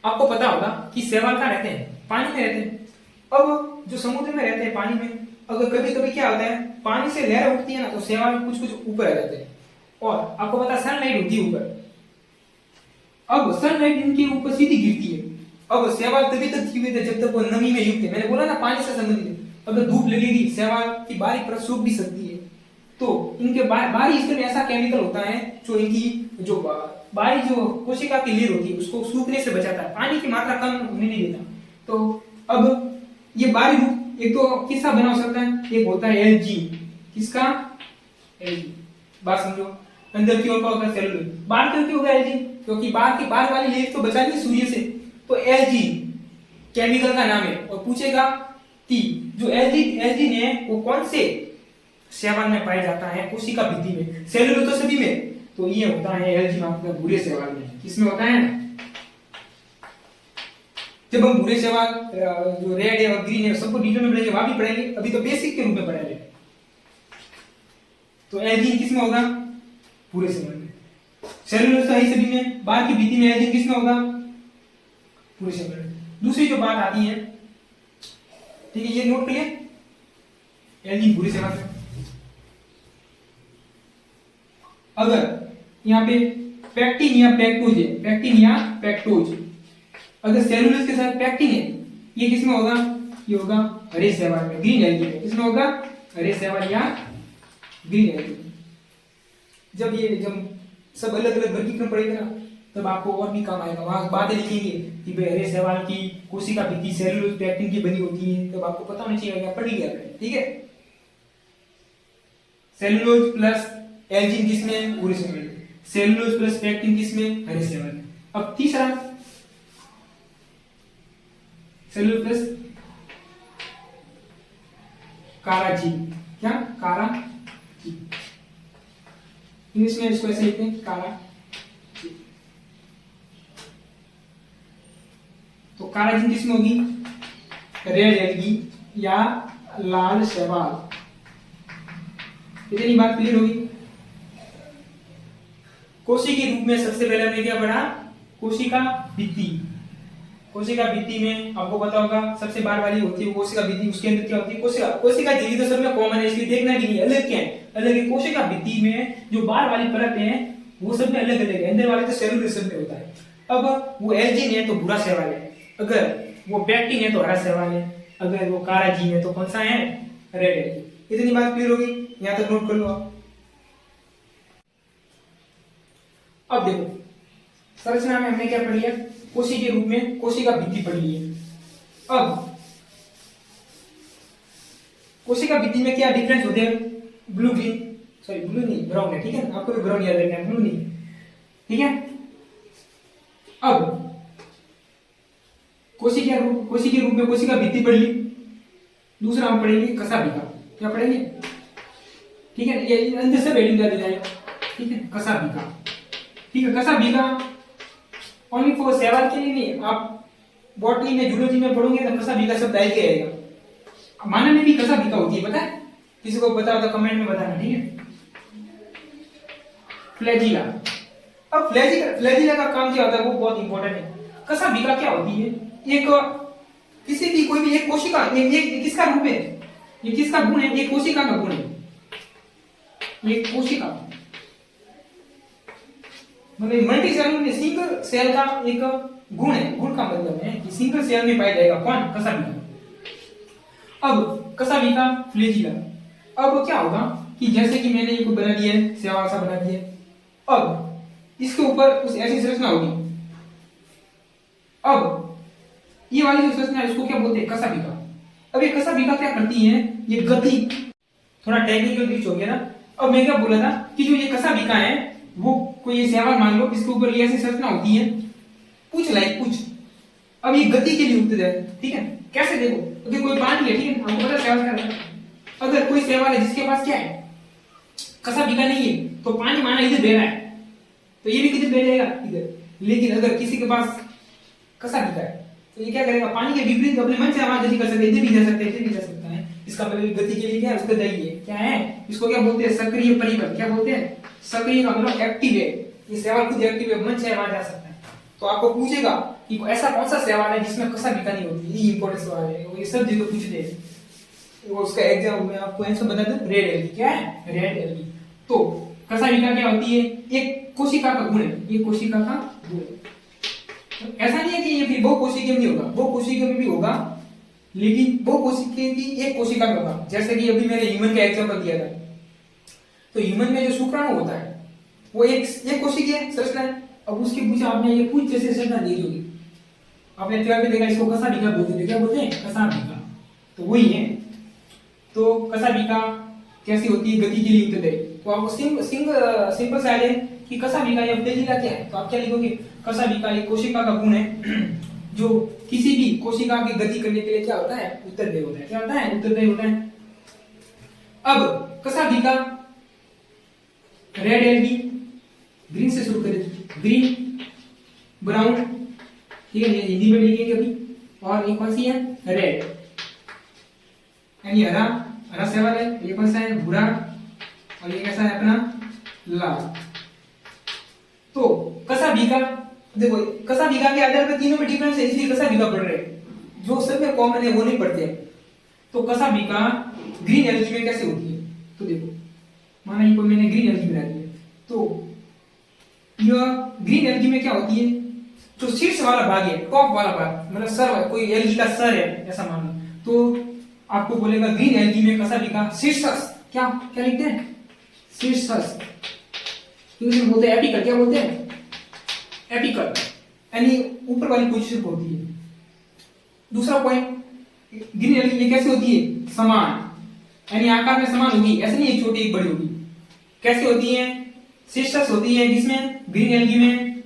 Speaker 1: आपको पता होगा कि शैवाल कहाँ रहते हैं, पानी में रहते हैं। अब जो समुद्र में रहते हैं पानी में, अगर कभी कभी क्या होता है पानी से लहरें उठती है ना तो शैवाल कुछ कुछ ऊपर आ जाते हैं। और आपको पता सनलाइट होती है ऊपर, अब सनलाइट इनके ऊपर सीधी गिरती है। अब शैवाल तभी तक जीवित है जब तक वो नमी में युक्त है। मैंने बोला ना पानी से संबंधित है। अगर धूप लगेगी शैवाल की बाहरी परत सूख भी सकती है। तो इनके बाहरी हिस्से में ऐसा केमिकल होता है जो इनकी जो बाहरी जो कोशिका की लीर होती है उसको सूखने से बचाता है, पानी की मात्रा कम होने नहीं देता। तो अब ये बाहरी रूप एक तो किसका बना हो सकता है, एक होता है एलजी, किसका, एलजी। बात समझो, अंदर की ओर का होता है सेलुलोज, बाहर की ओर क्यों होगा एलजी, क्योंकि बाहर वाली लेयर तो बचा ली सूर्य से। तो एलजी केमिकल का नाम है। और पूछेगा कि जो एलजी है वो कौन से शैवाल में पाया जाता है, कोशिका भित्ति में, सेलुलोज तो सभी में। तो ये होता है एलजी मतलब भूरे शैवाल में। किसमें होता है, जब हम भूरे शैवाल जो रेड है और ग्रीन है सबको डिटेल में पढ़ेंगे, वहां भी पढ़ेंगे, अभी तो बेसिक के रूप में पढ़ेंगे। तो एल्जीन किसमें होगा, भूरे शैवाल में। सेलुलोज तो है सभी में, बाहर की भित्ति में एल्जीन किसमें होगा, भूरे शैवाल में। दूसरी जो बात आती है, ठीक है, ये नोट करिए, एल्जीन भूरे शैवाल में। अगर यहाँ पे पैक्टिन या पैक्टोज है, पैक्टिन या पैक्टोज, अगर सेलुलोज के साथ पैक्टिन है, ये किसमें होगा, ये होगा हरे शैवाल में, ग्रीन एल्गी में। किसमें होगा, हरे शैवाल या ग्रीन एल्गी। जब सब अलग अलग वर्गीकरण पड़ेगा ना तब आपको और भी काम आएगा। वहां बातें लिखेंगे कि भाई हरे शैवाल की कोशिका भित्ति सेलुलोज पैक्टिन की बनी होती है, तब आपको पता होना चाहिए, पढ़ लिया आपने, ठीक है। सेलुलोज प्लस एल्जीन किसमें, भूरे शैवाल में। सेलुलोज प्लस पैक्टिन किसमें, हरे शैवाल में। अब तीसरा सेलुलोज प्लस काराजीन, क्या, काराजीन, इंग्लिश में इसको ऐसे लिखते हैं काराजीन। तो काराजीन किसमें होगी, रेड एल्गी या लाल शैवाल। इतनी बात क्लियर होगी। कोशिका के रूप में सबसे पहले हमने क्या पढ़ा, कोशिका भित्ति। कोशिका भित्ति में आपको पता होगा सबसे बाहर वाली होती है कोशिका भित्ति, उसके अंदर क्या होती है, कोशिका झिल्ली तो सब में कॉमन है, इसलिए देखना भी नहीं, अलग क्या है, अलग है। कोशिका भित्ति में जो बाहर वाली परत है वो सब में अलग अलग है, अंदर वाले तो सेलुलोज सब में होता है। अब वो एल्जीन है तो भूरा शैवाल है, अगर वो पैक्टिन है तो हरा शैवाल है, अगर वो काराजीन है तो कौन सा है, रेड है। इतनी बात क्लियर होगी, यहां तक नोट कर लो आप। अब देखो संरचना में हमने क्या पढ़ लिया, कोशिका के रूप में कोशिका भित्ति पढ़ ली है। अब कोशिका भित्ति में क्या डिफरेंस होते हैं, ब्लू नहीं ब्राउन है, ठीक है, आपको भी ब्राउन याद रखना है, ब्लू नहीं, ठीक है। अब कोशिका के रूप में कोशिका भित्ति पढ़ ली। दूसरा हम पढ़ेंगे कशाभिका, क्या पढ़ेंगे, ठीक है, ये अंदर से हेडिंग डाल जाएगा, ठीक है, कशाभिका, ठीक है। कशाभिका ओनली फॉर शैवाल के लिए नहीं, आप बॉटनी में जूलॉजी में पढ़ोगे तो कशाभिका शब्द आएगा आएगा। मानव में भी कशाभिका होती है, पता है, किसी को पता हो तो कमेंट में बताना, ठीक है। फ्लैजिला, अब फ्लैजिला का काम क्या होता है वो बहुत इंपॉर्टेंट है। कशाभिका क्या होती है, एक किसी भी कोई भी एक कोशिका, ये किसका रूप है, ये किसका गुण है, ये कोशिका का गुण है, ये कोशिका मतलब मल्टी सेलुलर में सिंगल सेल का एक गुण है। गुण का मतलब है कि सिंगल सेल में पाया जाएगा कौन, कसाभिका। अब कसाभिका फ्लैजिला। अब क्या होगा कि जैसे कि मैंने इसको बना दिया है, शैवाल सा बना दिया, अब इसके ऊपर उस ऐसी संरचना होगी। अब ये वाली जो संरचना है इसको क्या बोलते हैं, कसाभिका। अब ये कसाभिका क्या करती है, ये गति, थोड़ा टेक्निकल ग्लिच हो गया ना। अब मैं क्या बोला था कि जो ये कसाभिका है वो कोई ये शैवाल मान लो, इसके ऊपर ये ऐसी संरचना होती है, पूछ लाइक पूछ। अब ये गति के लिए उत्तर है, ठीक है। कैसे देखो, अगर कोई पानी है, ठीक है, आपको पता शैवाल क्या है, अगर कोई शैवाल है जिसके पास क्या है, कसाभिका नहीं है, तो पानी माना इधर बह रहा है तो ये भी किधर बह जाएगा, इधर। लेकिन अगर किसी के पास कसाभिका है तो ये क्या करेगा, पानी के विपरीत अपने मन से आवाज गति कर सकते, इधर भी जा सकते हैं, इधर भी जा सकता है। इसका मतलब गति के लिए क्या है, उसका दाई है, क्या है, इसको क्या बोलते हैं, सक्रिय परिबल। क्या बोलते हैं, सक्रिय का मतलब एक्टिव है, ये शैवाल खुद एक्टिव है, मन से आवाज आ सकता है। तो आपको पूछेगा कि ऐसा कौन सा शैवाल है जिसमें कसाभिका नहीं होती, ये इंपॉर्टेंट सवाल है, ये सब जगह पूछते हैं। वो उसका एग्जाम में आपको आंसर बता दूं, रेड एल्गी। क्या है, रेड एल्गी। तो कसाभिका क्या होती है, एक कोशिका का गुण है, ये कोशिका का गुण है। ऐसा नहीं है कि ये फिर बहु कोशिका में नहीं होगा, बहु कोशिका में भी होगा, लेकिन बहु कोशिका की एक कोशिका में होगा। जैसे कि अभी मैंने ह्यूमन का एग्जांपल दिया था, तो ह्यूमन में जो शुक्राणु होता है वो एक कोशिकीय संरचना है। अब उसके पीछे आपने ये कुछ जैसे संरचना दी होगी, आपने 12th में देखा, इसको कसाभिका बोलते थे। क्या बोलते हैं, कसाभिका। तो वही है। तो कसाभिका कैसी होती है, गति के लिए उत्तरदायी। तो आपको सिंपल सा है कि कसाभिका या फ्लैजिला क्या है, तो आप क्या लिखोगे, कसाभिका एक कोशिका का गुण है जो किसी भी कोशिका की गति करने के लिए क्या होता है, उत्तरदायी होता है। क्या होता है, उत्तरदायी होता है। अब कसाभिका रेड एल्गी, ग्रीन से शुरू करें, ग्रीन, ब्राउन, ठीक है, ये हिंदी में लिखेंगे अभी। और ये कौन सी है, रेड, यानी हरा, हरा शैवाल है। ये कौन सा है, भूरा, और ये कैसा है अपना, लाल। तो कसाभिका, देखो कसाभिका के आधार पर तीनों में डिफरेंस है, इसलिए कसाभिका पढ़ रहे हैं, जो सब में कॉमन है वो नहीं पढ़ते। तो कसाभिका ग्रीन एल्गी में कैसे होती है, तो देखो माना ये कोई मैंने ग्रीन एल्गी बना दी है, तो यह ग्रीन एल्गी में क्या होती है, जो शीर्ष वाला भाग है, टॉप वाला भाग, मतलब सर, कोई एल्गी का सर है ऐसा मान लो, तो आपको बोलेगा ग्रीन एल्गी में कसाभिका शीर्षस्थ। क्या क्या लिखते हैं, शीर्षस्थ। इंग्लिश में बोलते हैं एपिकल। क्या बोलते हैं, एपिकल, यानी ऊपर वाली पोजीशन पर होती है। दूसरा पॉइंट, ग्रीन एल्गी में कैसे होती है, समान, यानी आकार में समान होगी, ऐसे नहीं एक छोटी एक बड़ी होगी। कैसे होती है, शीर्षस्थ होती है, जिसमें ग्रीन एल्गी में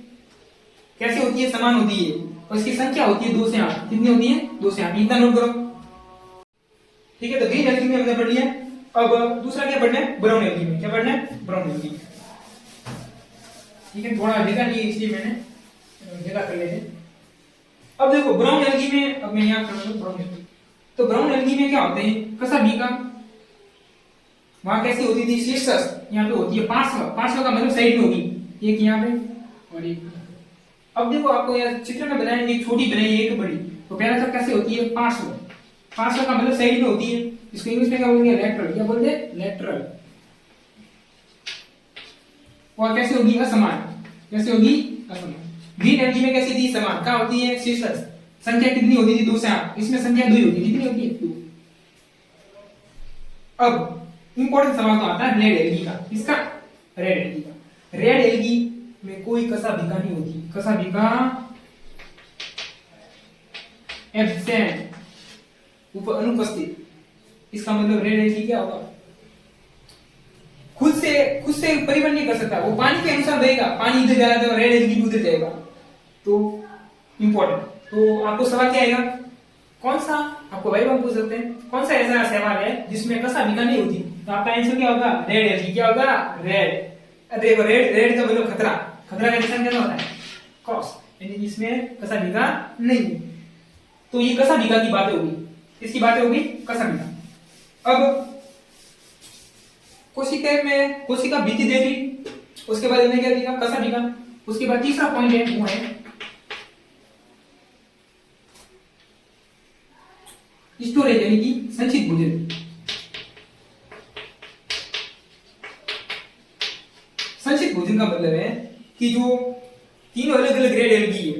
Speaker 1: कैसे होती है, समान होती है, और इसकी संख्या होती है 2 से 8। कितनी होती है, 2 से 8, इतना नोट करो, ठीक है। तो ग्रीन एल्गी में हमने पढ़ लिया। अब दूसरा क्या पढ़ना है, ब्राउन एल्गी में। क्या पढ़ना है, ब्राउन एल्गी, ठीक है। थोड़ा जगह नहीं इसलिए मैंने जगह कर लेते। अब देखो ब्राउन एल्गी में, अब मैं यहाँ कर ब्राउन एल्गी। तो ब्राउन एल्गी में क्या होते हैं, कसाभिका वहां कैसी होती थी, शीर्षस्थ, यहाँ पे होती है पार्श्व। पार्श्व का मतलब साइड में होगी, एक यहाँ पे और एक। अब देखो आपको यहाँ चित्र में बनाया, एक छोटी बनाई एक बड़ी, तो पहला सब कैसे होती है, पार्श्व। पार्श्व का मतलब साइड में होती है, इसको इंग्लिश में क्या बोलेंगे, लेटरल। क्या बोलते हैं, लेटरल। और कैसे होगी, असमान। कैसे होगी, असमान। ग्रीन एल्गी में कैसी थी, समान। क्या होती है, शीर्षस्थ। संख्या कितनी होती थी, 2 से 8। इसमें संख्या 2 होती है, कितनी होती है, 2। अब इंपॉर्टेंट सवाल तो आता है रेड एल्गी का। इसका, रेड एल्गी का। रेड एल्गी में कोई कसाभिका नहीं होती, कसाभिका एब्सेंट, ऊपर अनुपस्थित। इसका मतलब रेड एल्गी क्या होगा, खुद से परिवर्तन नहीं कर सकता, वो पानी के अनुसार रहेगा, पानी इधर जा रहा है रेड एल्गी उधर जाएगा। तो इंपॉर्टेंट, तो आपको सवाल क्या आएगा, कौन सा, आपको वही बात पूछ सकते हैं, कौन सा ऐसा सवाल है जिसमें कसाभिका नहीं होती, तो आपका आंसर क्या होगा, रेड एल्गी। क्या होगा, रेड। देखो रेड, रेड का मतलब खतरा, खतरा का निशान क्या होता है, क्रॉस, यानी इसमें कसाभिका नहीं है। तो ये कसाभिका की बातें होगी, इसकी बातें होगी कसाभिका। अब कोशिका भित्ति देख ली, उसके बाद हमने क्या लिखा, कसाभिका। उसके बाद तीसरा पॉइंट है वो है स्टोरेज यानी कि संचित भोजन। संचित भोजन का मतलब है कि जो तीनों अलग अलग रेड एलगी है,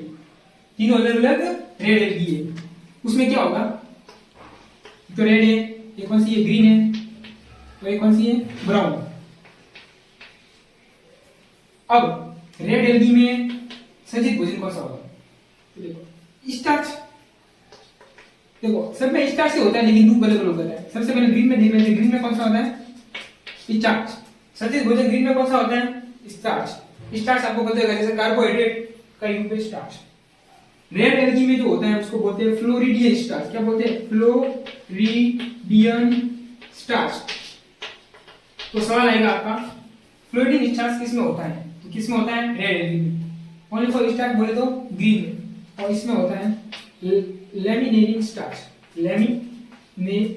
Speaker 1: तीनों अलग अलग रेड एलगी है, उसमें क्या होगा, तो रेड है, एक कौन सी है, ग्रीन है, तो एक कौन सी है, ब्राउन। अब रेड एलगी में संचित भोजन कौन सा होगा, तो देखो स्टार्च, देखो सब में स्टार्च से होता है लेकिन ग्रुप अलग अलग होता है। सबसे पहले ग्रीन में देख लेते हैं, ग्रीन में कौन सा होता है, स्टार्च। संचित भोजन ग्रीन में कौन सा होता है, स्टार्च। स्टार्च आपको पता है जैसे कार्बोहाइड्रेट का यूनिट है स्टार्च। रेड एलगी में जो होता है उसको बोलते हैं फ्लोरिडियन स्टार्च। क्या बोलते हैं, फ्लोरिडियन स्टार्च। तो सवाल आएगा आपका फ्लोरिडियन स्टार्च किस में होता है, तो किस में होता है, रेड एलगी में। ओनली फॉर स्टार्च बोले तो ग्रीन में, और इसमें होता है लैमिनेरिन स्टार्च, लैमिनेरिन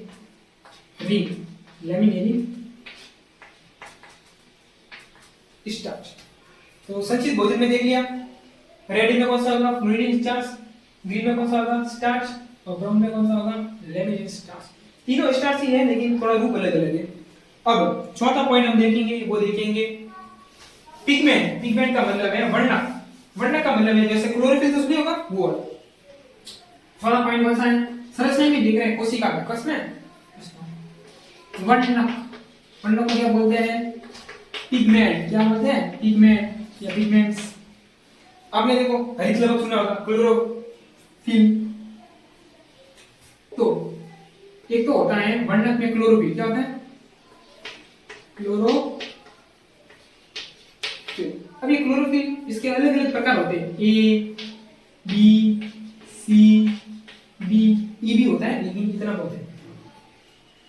Speaker 1: स्टार्च। तो संचित भोजन में देख लिया, रेड में कौन सा होगा, फ्लोरिडियन स्टार्च, ग्रीन में कौन सा होगा, स्टार्च, और ब्राउन में कौन सा होगा, लैमिनेरिन स्टार्च। तीनों स्टार्च ही है लेकिन थोड़ा रूप अलग अलग है। अब चौथा पॉइंट हम देखेंगे, वो देखेंगे पिगमेंट। पिगमेंट का मतलब है वर्णक। वर्णक का मतलब है जैसे क्लोरोफिल तो नहीं होगा वो। चौथा पॉइंट कौन सा है, संरचना में देख रहे हैं कोशिका का, कसमें वर्णक। वर्णक को क्या बोलते हैं, पिगमेंट। क्या बोलते हैं, पिगमेंट या पिगमेंट्स। आपने देखो हरित लवक सुना होगा, क्लोरोफिल। तो एक तो होता है वर्णक में क्लोरोफिल, क्या होता है, क्लोरोफिल। अब ये क्लोरोफिल इसके अलग अलग प्रकार होते हैं, ए बी सी बी, ई भी होता है लेकिन इतना बहुत है।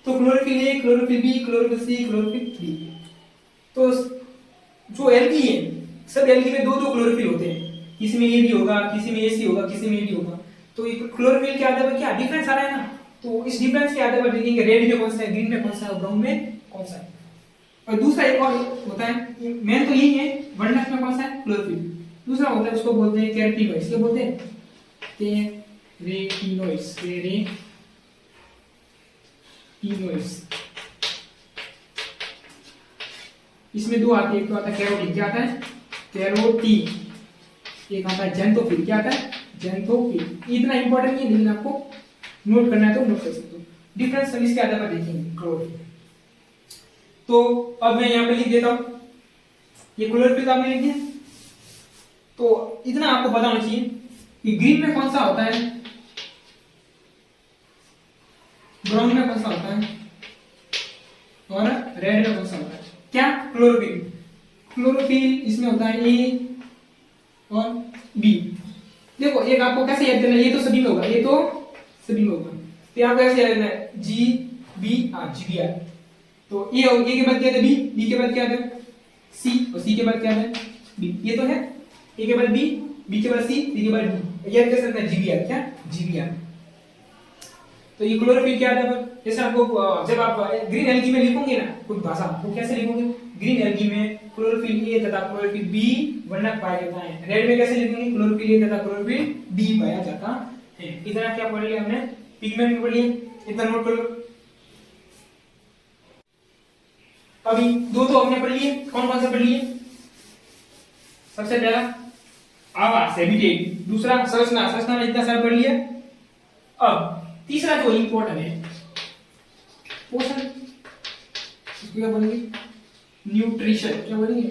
Speaker 1: तो chlorophyll A, chlorophyll B, chlorophyll C, chlorophyll D. तो जो एल्गी है, सब एल्गी में दो दो क्लोरोफिल होते हैं, किसी में ए भी होगा, किसी में ए सी होगा, किसी में ए डी होगा। तो ये क्लोरोफिल के आधार पर क्या डिफरेंस आ रहा है ना, तो इस डिफरेंस के आधार पर देखेंगे रेड में कौन सा है, ग्रीन में कौन सा है, ब्राउन में कौन सा है। और दूसरा एक और होता है, मेन तो यही है, वर्णक में कौन सा है, क्लोरोफिल। दूसरा होता है उसको बोलते हैं कैरोटीनॉइड्स। क्या बोलते हैं, कैरोटीनॉइड्स, कैरोटीनॉइड्स। इसमें दो आते हैं, एक तो आता है कैरोटीन, क्या आता है, कैरोटीन। एक आता है जेंथोफिल, क्या आता है, जेंथोफिल। इतना इंपॉर्टेंट नहीं है लेकिन आपको नोट करना है तो नोट कर सकते हो। डिफरेंस हम इसके आधार पर देखेंगे क्लोरोफिल। तो अब मैं यहाँ पे लिख देता हूं, ये क्लोरोफिल आपने लिख दिया। तो इतना आपको पता होना चाहिए कि ग्रीन में कौन सा होता है, ब्राउन में कौन सा होता है, और रेड में कौन सा होता है। क्या, क्लोरोफिल। क्लोरोफिल इसमें होता है ए और बी। देखो एक आपको कैसे याद करना है, ये तो सभी में होगा, ये तो सभी में होगा। तो आपको कैसे याद करना है, G B R, G B R. तो ए के बाद क्या था, बी, बी के बाद क्या था, सी, और सी के बाद क्या है, बी। ये तो है, ए के बाद बी, बी के बाद सी, सी के बाद डी। याद कर सकते हैं जीबीआर, क्या, जीबीआर। तो ये क्लोरोफिल क्या था, जैसे आपको जब आप ग्रीन एल्गी में लिखोगे ना कुछ भाषा, तो कैसे लिखोगे, ग्रीन एल्गी में क्लोरोफिल ए तथा क्लोरोफिल बी वर्णक पाया जाता है। रेड में कैसे लिखेंगे, क्लोरोफिल ए तथा क्लोरोफिल डी पाया जाता है। इतना क्या पढ़ लिया हमने, पिगमेंट में पढ़ लिया, इतना नोट कर लो। अभी दो तो हमने पढ़ लिए, कौन कौन से पढ़ लिए, सबसे पहला आवास हैबिटेट, दूसरा संरचना, संरचना में इतना सारा पढ़ लिया। अब तीसरा जो इंपॉर्टेंट है पोषण, इसको क्या बोलेंगे, न्यूट्रिशन। क्या बोलेंगे,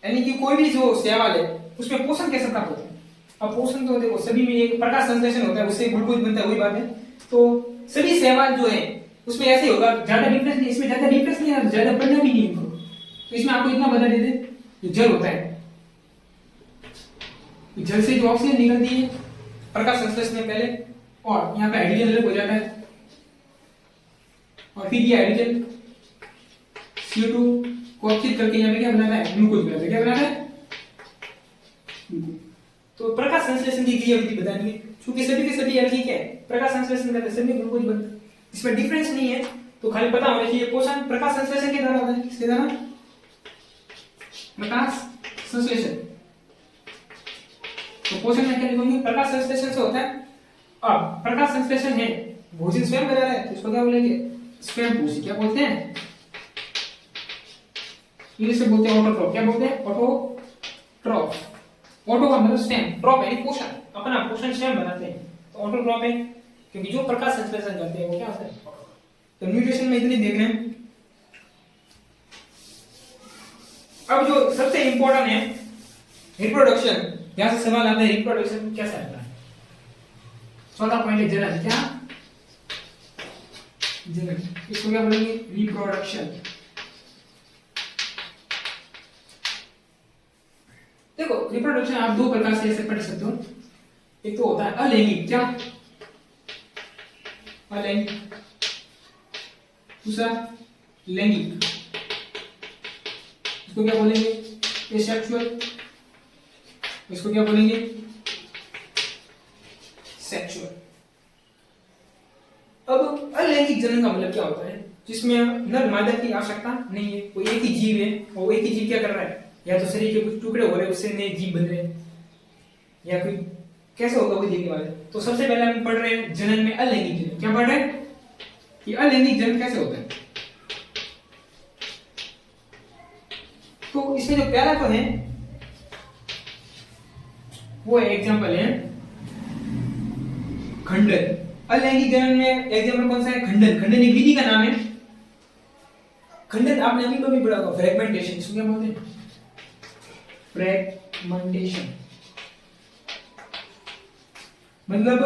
Speaker 1: यानी कि कोई भी जो शैवाल है उसमें पोषण कैसे प्राप्त होता है। अब पोषण तो देखो सभी में एक प्रकाश संश्लेषण होता है, उससे ग्लूकोज बनता है, वही बात है। तो सभी शैवाल जो है उसमें ऐसे होगा, ज्यादा डिफरेंस नहीं, इसमें ज्यादा डिफरेंस नहीं है, ज्यादा पढ़ना भी नहीं है। तो इसमें आपको इतना बता देते, जल होता है, जल से जो ऑक्सीजन निकलती है प्रकाश संश्लेषण में पहले, और यहाँ पे हाइड्रोजन अलग हो जाता है, और फिर ये हाइड्रोजन CO2 को ऑक्सीड करके यहाँ पे क्या बनाता है, ग्लूकोज बनाता है। क्या बनाता है, तो प्रकाश संश्लेषण की क्रियाविधि बतानी है, क्योंकि सभी के सभी एल्गी क्या है, प्रकाश संश्लेषण करते हैं, सभी ग्लूकोज बनता है, इसमें डिफरेंस नहीं है। तो खाली पता होना चाहिए पोषण प्रकाश संश्लेषण के द्वारा होता है, किसके द्वारा, प्रकाश संश्लेषण। तो पोषण में क्या लिखोगे, प्रकाश संश्लेषण से होता है। अब प्रकाश संश्लेषण है, भोजन स्वयं बना रहा है, तो इसको क्या बोलेंगे, स्वयं पोषी। क्या बोलते हैं, इंग्लिश से बोलते हैं ऑटोट्रॉफ। क्या बोलते हैं, ऑटोट्रॉफ। ऑटो का मतलब स्वयं, ट्रॉफ यानी पोषण, अपना पोषण स्वयं बनाते हैं, तो ऑटोट्रॉफ है। क्योंकि जो प्रकाश संश्लेषण करते हैं वो क्या होता है, तो न्यूट्रिशन में इतनी देख रहे हैं। अब जो सबसे इंपॉर्टेंट है रिप्रोडक्शन, यहां से सवाल आता है रिप्रोडक्शन कैसा रहता है। चौथा पॉइंट है जनन। क्या, जनन, इसको क्या बोलेंगे, रिप्रोडक्शन। देखो रिप्रोडक्शन आप दो प्रकार से ऐसे पढ़ सकते हो। एक तो होता है अलैंगिक। क्या, अलैंगिक। दूसरा लैंगिक, इसको क्या बोलेंगे, एसेक्सुअल। इसको क्या बोलेंगे, सेक्सुअल। अब अलैंगिक जनन का मतलब क्या होता है, जिसमें नर मादा की आवश्यकता नहीं है, कोई एक ही जीव है और एक ही जीव क्या कर रहा है, या तो शरीर के कुछ टुकड़े हो रहे हैं उससे नए जीव बन रहे हैं, या कोई कैसे होगा वो देखने वाले। तो सबसे पहले हम पढ़ रहे हैं जनन में अलैंगिक जनन। क्या पढ़ रहे हैं कि अलैंगिक जनन कैसे होता है। तो इसमें जो पहला तो है वो एग्जांपल है खंडन। अलैंगिक जनन में एग्जांपल कौन सा है, खंडन। खंडन एक विधि का नाम है। खंडन आपने अभी भी पढ़ा होगा, फ्रेगमेंटेशन। इसको क्या बोलते हैं, फ्रेगमेंटेशन। मतलब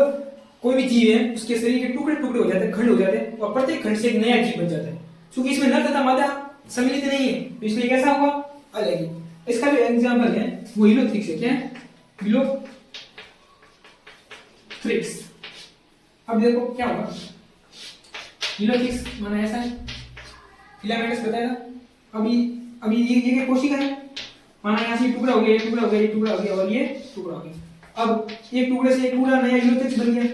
Speaker 1: कोई भी जीव है उसके शरीर के टुकड़े टुकड़े हो जाते हैं, खंड हो जाते हैं, और प्रत्येक खंड से एक नया जीव बन जाता है। क्योंकि इसमें नर तथा मादा सम्मिलित नहीं है, तो इसलिए कैसा हुआ, अलैंगिक। इसका जो एग्जांपल है वो हीलोथ्रिक्स है। क्या है, हीलोथ्रिक्स। अब देखो क्या होगा, हीलोथ्रिक्स माना ऐसा है, फिलामेंटस बताएगा। अभी अभी ये कोशिका है, माना यहाँ से टुकड़ा हो गया, टुकड़ा हो गया, ये टुकड़ा हो गया, और ये टुकड़ा हो गया। अब एक टुकड़े से एक पूरा नया हीलोथ्रिक्स बन गया,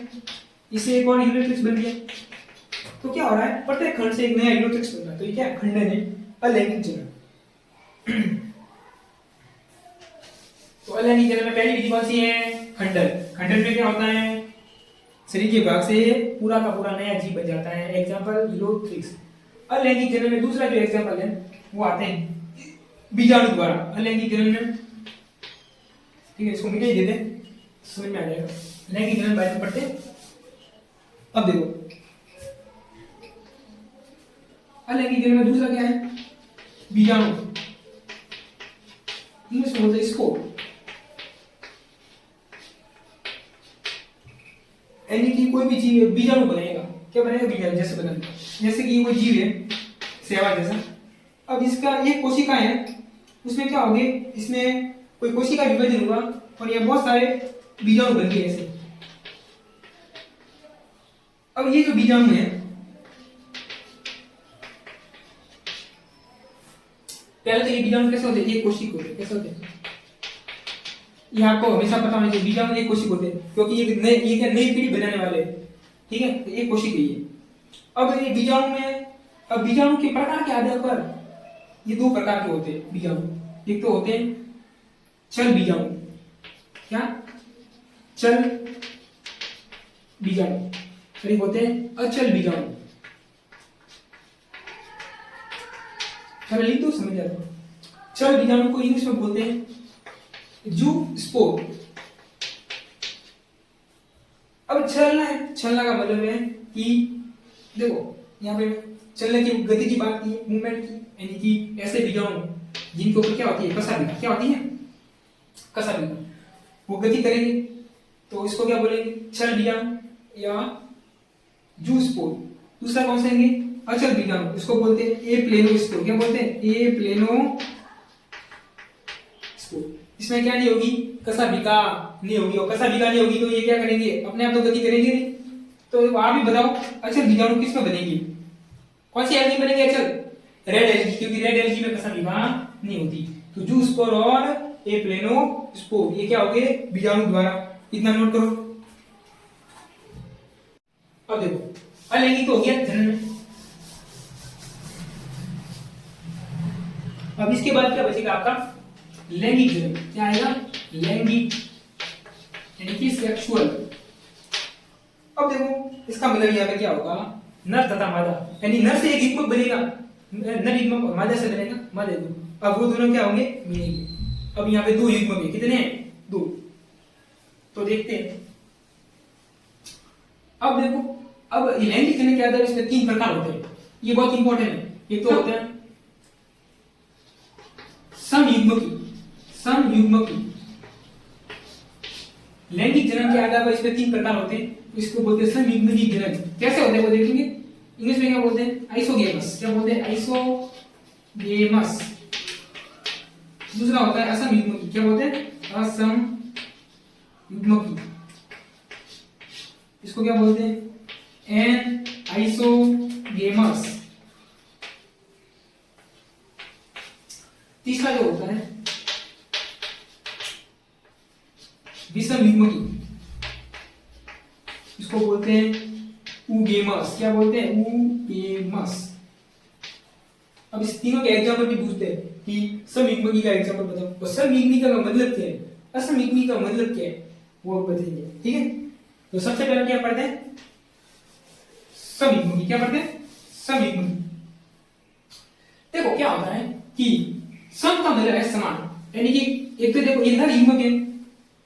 Speaker 1: इससे एक और हीलोथ्रिक्स बन गया। तो क्या हो रहा है, प्रत्येक खंड से एक नया हीलोथ्रिक्स बन रहा है। तो ये क्या खंडन है, अलैंगिक जनन। तो अलैंगिक जनन में पहली विधि कौन सी है, खंडन। खंडन में क्या होता है, शरीर के भाग से पूरा का पूरा नया जीव बन जाता है। एग्जांपल हीलोथ्रिक्स। अलैंगिक जनन में दूसरा जो एग्जांपल है वो आते हैं बीजाणु द्वारा। अलैंगिक जनन में, ठीक है, इसको मिटा ही देते हैं, समझ में आ जाएगा। अलैंगिक जनन बाद में पढ़ते। अब देखो अलैंगिक जनन में दूसरा क्या है, बीजाणु। इंग्लिश में बोलते हैं स्पोर। यानी कि कोई भी जीव बीजाणु बनेगा। क्या बनेगा, बीजाणु जैसे बनेगा। जैसे कि ये कोई जीव है शैवाल जैसा। अब इसका ये कोशिका है, उसमें क्या होगी, इसमें कोई कोशिका विभाजन हुआ और ये बहुत सारे बीजाणु बन गए ऐसे। अब ये जो बीजाणु है, पहले तो ये बीजाणु कैसे होते हैं, एक कोशिक होते हैं। कैसे होते हैं, ये आपको हमेशा पता होना चाहिए, बीजाणु एक कोशिक होते हैं, क्योंकि ये क्या नई पीढ़ी बनाने वाले हैं। ठीक है, तो एक कोशिक है ये। अब ये बीजाणु में, अब बीजाणु के प्रकार के आधार पर ये दो प्रकार के होते हैं बीजाणु। एक तो होते हैं चल बीजाणु। क्या, चल बीजाणु। फिर एक होते हैं अचल बीजाणु। चलो लिख दो, समझ जाते हो। चल बीजाणु को इंग्लिश में बोलते हैं जू स्पोर। अब छलना है, छलना का मतलब है कि देखो यहाँ पे चलने की गति की बात की, मूवमेंट की, यानी कि ऐसे बीजाणु जिनके ऊपर क्या होती है, कसाभिका। क्या होती है, कसाभिका। वो गति करेंगे तो इसको क्या बोलेंगे, चल बीजाणु या जू स्पोर। दूसरा कौन सा है, अचल बीजाणु। इसको बोलते हैं ए प्लेनो स्पोर। क्या बोलते हैं, ए प्लेनो स्पोर। इसमें क्या नहीं होगी, कसाभिका नहीं होगी, और कसाभिका नहीं होगी तो ये क्या करेंगे, अपने आप तो गति करेंगे नहीं। तो आप ही बताओ अचल बीजाणु किसमें बनेगी, कौन सी एल्गी बनेगी, अचल, रेड एल्गी, क्योंकि रेड एल्गी में कसाभिका नहीं होती। तो जू स्पोर और ए प्लेनो स्पोर ये क्या हो गए, बीजाणु द्वारा। इतना नोट करो। अब देखो अलैंगिक तो हो गया जनन में। अब इसके बाद क्या बचेगा आपका, लैंगिक जनन। क्या आएगा, लैंगिक यानी कि सेक्सुअल। अब देखो इसका मतलब यहाँ पे क्या होगा, नर तथा मादा, यानी नर से एक युग्मक बनेगा, नर युग्मक मादा से बनेगा मादा युग्मक। अब वो दोनों क्या होंगे, मिलेंगे। अब यहाँ पे दो युग्मक है, कितने हैं, दो। तो देखते हैं। अब देखो, अब लैंगिक जनन के आधार इसमें 3 प्रकार होते हैं, ये बहुत इंपॉर्टेंट है। एक तो होता है समयुग्मकी, समयुग्मकी। लैंगिक जनन के आधार पर इसमें 3 प्रकार होते हैं, इसको बोलते हैं समयुग्मकी जनन। कैसे होते हैं वो देखेंगे। इंग्लिश में क्या बोलते हैं, आइसोगेमस। क्या बोलते हैं, आइसोगेमस। दूसरा होता है असमयुग्मकी। क्या बोलते हैं, असमयुग्मकी। इसको क्या बोलते हैं, एन आइसोगेमस। तीसरा जो होता है विषम युग्मकी, इसको बोलते हैं उगेमस। क्या बोलते हैं, उगेमस। अब इस तीनों के एग्जांपल भी पूछते हैं कि समयुग्मकी का एग्जांपल बताओ, तो समयुग्मकी का मतलब क्या है, असमयुग्मकी का मतलब क्या है, वो बताइए। ठीक है, तो सबसे पहले क्या पढ़ते हैं, समयुग्मकी। क्या पढ़ते हैं, समयुग्मकी। देखो क्या होता है कि सम का मतलब है समान, यानी कि एक तो देखो ये नर युग्मक है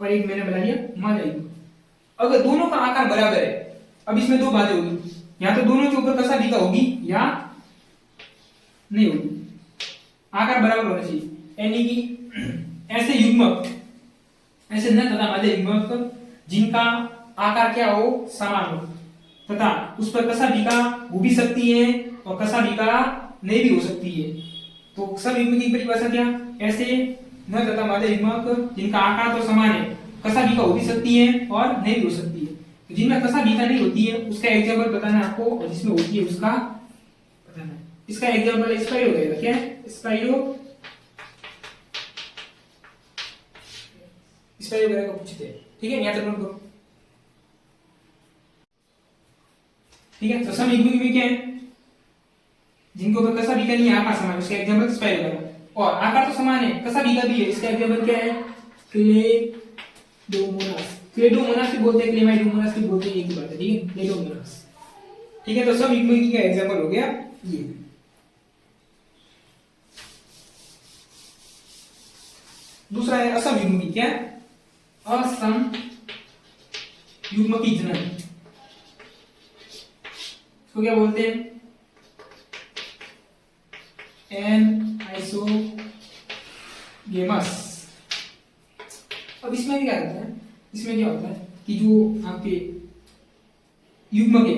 Speaker 1: और एक मैंने बना लिया मादा युग्मक। अगर दोनों का आकार बराबर है, अब इसमें दो बातें होगी, या तो दोनों के ऊपर कसा बीका होगी या नहीं होगी, आकार बराबर होना चाहिए। यानी कि ऐसे युग्मक, ऐसे नर तथा मादा युग्मक जिनका आकार क्या हो, समान हो, तथा उस पर कसा बीका हो भी सकती है और कसा बीका नहीं भी हो सकती है। तो समयुग्मक की परिभाषा क्या, ऐसे नर तथा मादा युग्मक जिनका आकार तो समान है, कसा बीका हो भी सकती है और नहीं भी हो सकती है। तो जिनमें कसा बीका नहीं होती है उसका एग्जांपल बताना है आपको, और जिसमें होती है उसका बताना है। इसका एग्जांपल स्पाइरो रहेगा। क्या है, स्पाइरो, स्पाइरो वगैरह को पूछते हैं। ठीक है, यहां तक नोट करो। ठीक है, तो समयुग्मक में क्या है, जिनके ऊपर कसा बीका नहीं है, आकार समान, उसका एग्जांपल स्पाइरो रहेगा। और आकार तो समान है, कसा बीका भी है, इसका एग्जांपल क्या है, क्लेडोमोनास। क्लेडोमोनास भी बोलते हैं, क्लेमाइडोमोनास भी बोलते हैं, एक ही बात है। ठीक है, क्लेडोमोनास। ठीक है, तो समयुग्मकी का एग्जांपल हो गया ये। दूसरा है असमयुग्मकी। क्या, असमयुग्मकी जनन। इसको क्या बोलते हैं, एन आइसोगेमस। अब इसमें क्या होता है, इसमें क्या होता है कि जो आपके युग्मक है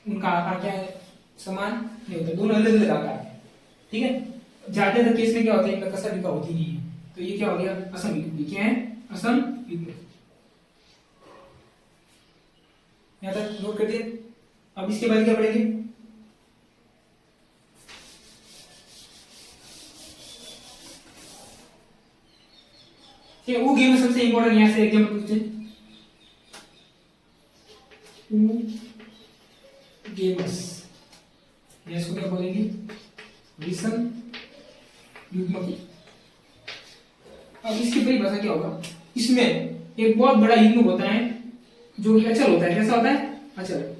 Speaker 1: उनका आकार क्या है, समान नहीं होता, दोनों अलग अलग आकार है। ठीक है, ज्यादातर केस में क्या होता है, इनका कसा बीका होती नहीं है, तो ये क्या हो गया, असमयुग्मकी। क्या है, असमयुग्मकी। यहां तक नोट कर दिए। अब इसके बाद क्या पढ़ेंगे, वो गेम में सबसे इंपॉर्टेंट, यहां से एग्जांपल पूछते हैं, गेमस। इसको क्या बोलेंगे, विषम युग्मकी। अब इसकी परिभाषा क्या होगा, इसमें एक बहुत बड़ा युग्मक होता है जो कि अचल होता है। कैसा होता है, अचल।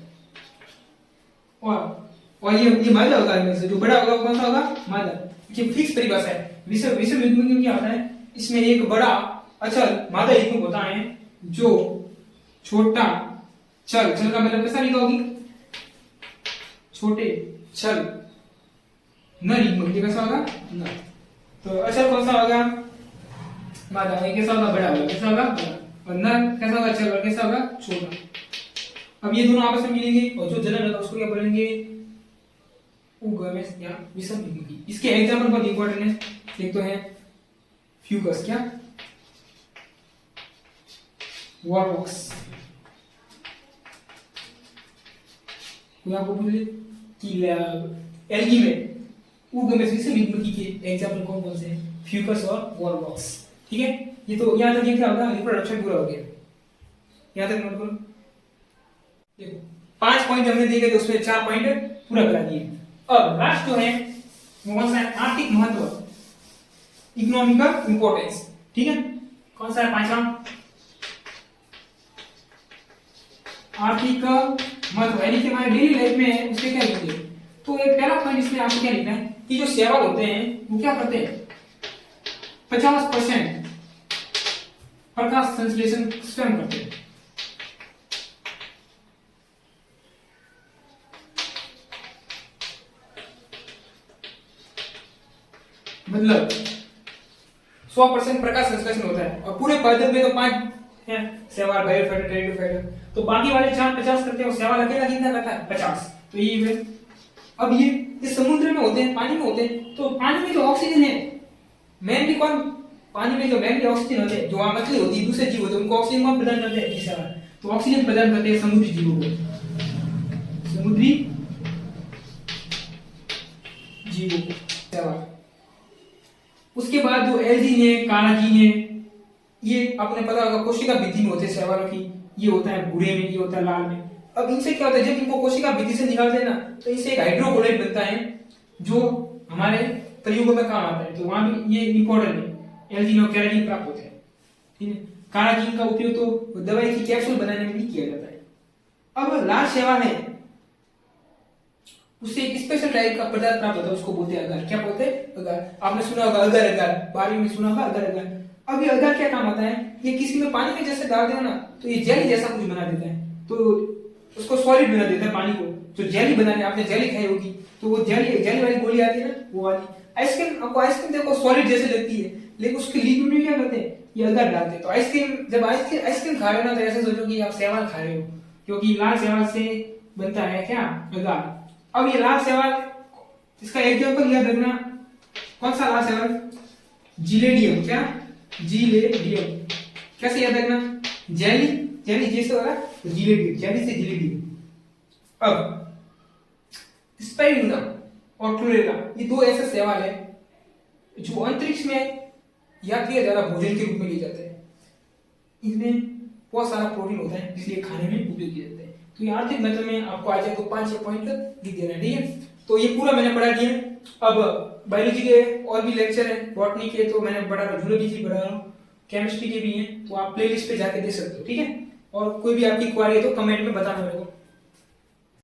Speaker 1: और ये मादा होगा, इनमें से जो बड़ा होगा कौन सा होगा, मादा। ये फिक्स परिभाषा है। विषम युग्मक में क्या होता है, इसमें एक बड़ा अचल मादा युग्मक होता है जो छोटा चल, चल का मतलब कैसा लिखा होगी, छोटे चल, नर युग्मक। ये कैसा होगा, नर। तो अचल कौन सा होगा, मादा। ये कैसा होगा, बड़ा होगा। कैसा होगा, बड़ा। और नर कैसा होगा, चल, और कैसा होगा, छोटा। अब ये दोनों आपस में मिलेंगे और जो जनन होगा उसको क्या बोलेंगे, उगमेस या विषम युग्मकी। इसके एग्जांपल बहुत इंपॉर्टेंट है। एक तो है फ्यूकस। क्या, वॉलवॉक्स। आपको बोले कि एल्गी में उगमेस विषम युग्मकी के एग्जांपल कौन कौन से हैं, फ्यूकस और वॉलवॉक्स। ठीक है, ये तो यहां तक ये क्या होगा, रिप्रोडक्शन पूरा हो गया। यहां तक नोट करो। देखो 5 पॉइंट हमने दिए थे, उसमें 4 पॉइंट पूरा करा दिए। अब लास्ट जो है वो कौन सा है, आर्थिक महत्व, इकोनॉमिकल इंपॉर्टेंस। ठीक है, कौन सा है पांचवा? आर्थिक महत्व, यानी कि हमारे डेली लाइफ में है उसके क्या लिखेंगे? तो एक पहला पॉइंट इसमें आपको क्या लिखना है कि जो शैवाल होते हैं वो क्या करते हैं? 50% प्रकाश संश्लेषण स्वयं करते हैं। मतलब 100% प्रकाश संश्लेषण होता है और पूरे पादप में तो 5 है शैवाल, बायोफाइटर, टेरिडोफाइटर, तो बाकी वाले 4 50 करते हैं और शैवाल अकेला कितना करता है? 50। तो ये है। अब ये समुद्र में होते हैं, पानी में होते हैं, तो पानी में जो ऑक्सीजन है मेनली कौन? पानी में जो मेनली ऑक्सीजन होते हैं, जो वहां मछली होती है, दूसरे जीव होते हैं, उनको ऑक्सीजन कौन प्रदान करते हैं? शैवाल। तो ऑक्सीजन प्रदान करते हैं समुद्री जीवों को, समुद्री जीवों को शैवाल। उसके बाद जो एल्गी है, काराजीन है, ये आपने पता होगा कोशिका भित्ति में होते हैं शैवालों की, ये होता है भूरे में, ये होता है लाल में। अब इनसे क्या होता है, जब इनको कोशिका भित्ति से निकालते हैं ना, तो इनसे एक हाइड्रोकोलाइट बनता है जो हमारे प्रयोगों में काम आता है, तो वहां भी ये इंपॉर्टेंट है, एल्जीन और कैराजीन प्राप्त होते हैं। ठीक है, काराजीन का उपयोग तो दवाई की कैप्सूल बनाने में भी किया जाता है। अब लाल शैवाल है, उससे एक स्पेशल टाइप का पदार्थ प्राप्त होता है, उसको बोलते हैं अगार। क्या बोलते हैं? अगार। आपने सुना होगा अगर अगार, 12वीं में सुना होगा अगर अगार। अब ये अगार क्या काम आता है? ये किसी में पानी में जैसे डाल दो ना, तो ये जेली जैसा कुछ बना देता है, तो उसको सॉलिड बना देता है पानी को। जो जेली बनाने, आपने जेली खाई होगी, तो वो जेली वाली गोली आती है ना, वो वाली। आइसक्रीम, आपको आइसक्रीम देखो सॉलिड जैसे लगती है, लेकिन उसके लिक्विड में क्या करते हैं? ये अगार डालते हैं। तो आइसक्रीम, जब आइसक्रीम खा रहे हो ना, तो ऐसे सोचो कि आप शैवाल खा रहे हो, क्योंकि लाल शैवाल से बनता है क्या? अगार। अब ये लाल शैवाल, इसका एग्जांपल याद रखना, कौन सा लाल शैवाल? जिलेडियम। क्या? जिलेडियम। कैसे याद रखना? जेली, जेली जैसे होगा तो जिलेडियम, जेली से जिलेडियम। अब स्पाइरुलिना और क्लोरेला, ये दो ऐसे शैवाल है जो अंतरिक्ष में यात्रियों द्वारा भोजन के रूप में लिए जाते हैं। इनमें बहुत सारा प्रोटीन होता है, इसलिए खाने में उपयोग किया जाता है। तो ये आर्थिक महत्व में आपको आज को 5-6 पॉइंट लिख देना है। ठीक है, तो ये पूरा मैंने पढ़ा दिया। अब बायोलॉजी के और भी लेक्चर हैं, बॉटनी के तो मैंने पढ़ा रहा हूँ, जूलॉजी की पढ़ा रहा हूँ, केमिस्ट्री के भी हैं, तो आप प्लेलिस्ट पे जाके देख सकते हो। ठीक है, और कोई भी आपकी क्वेरी है तो कमेंट में बताना मेरे को।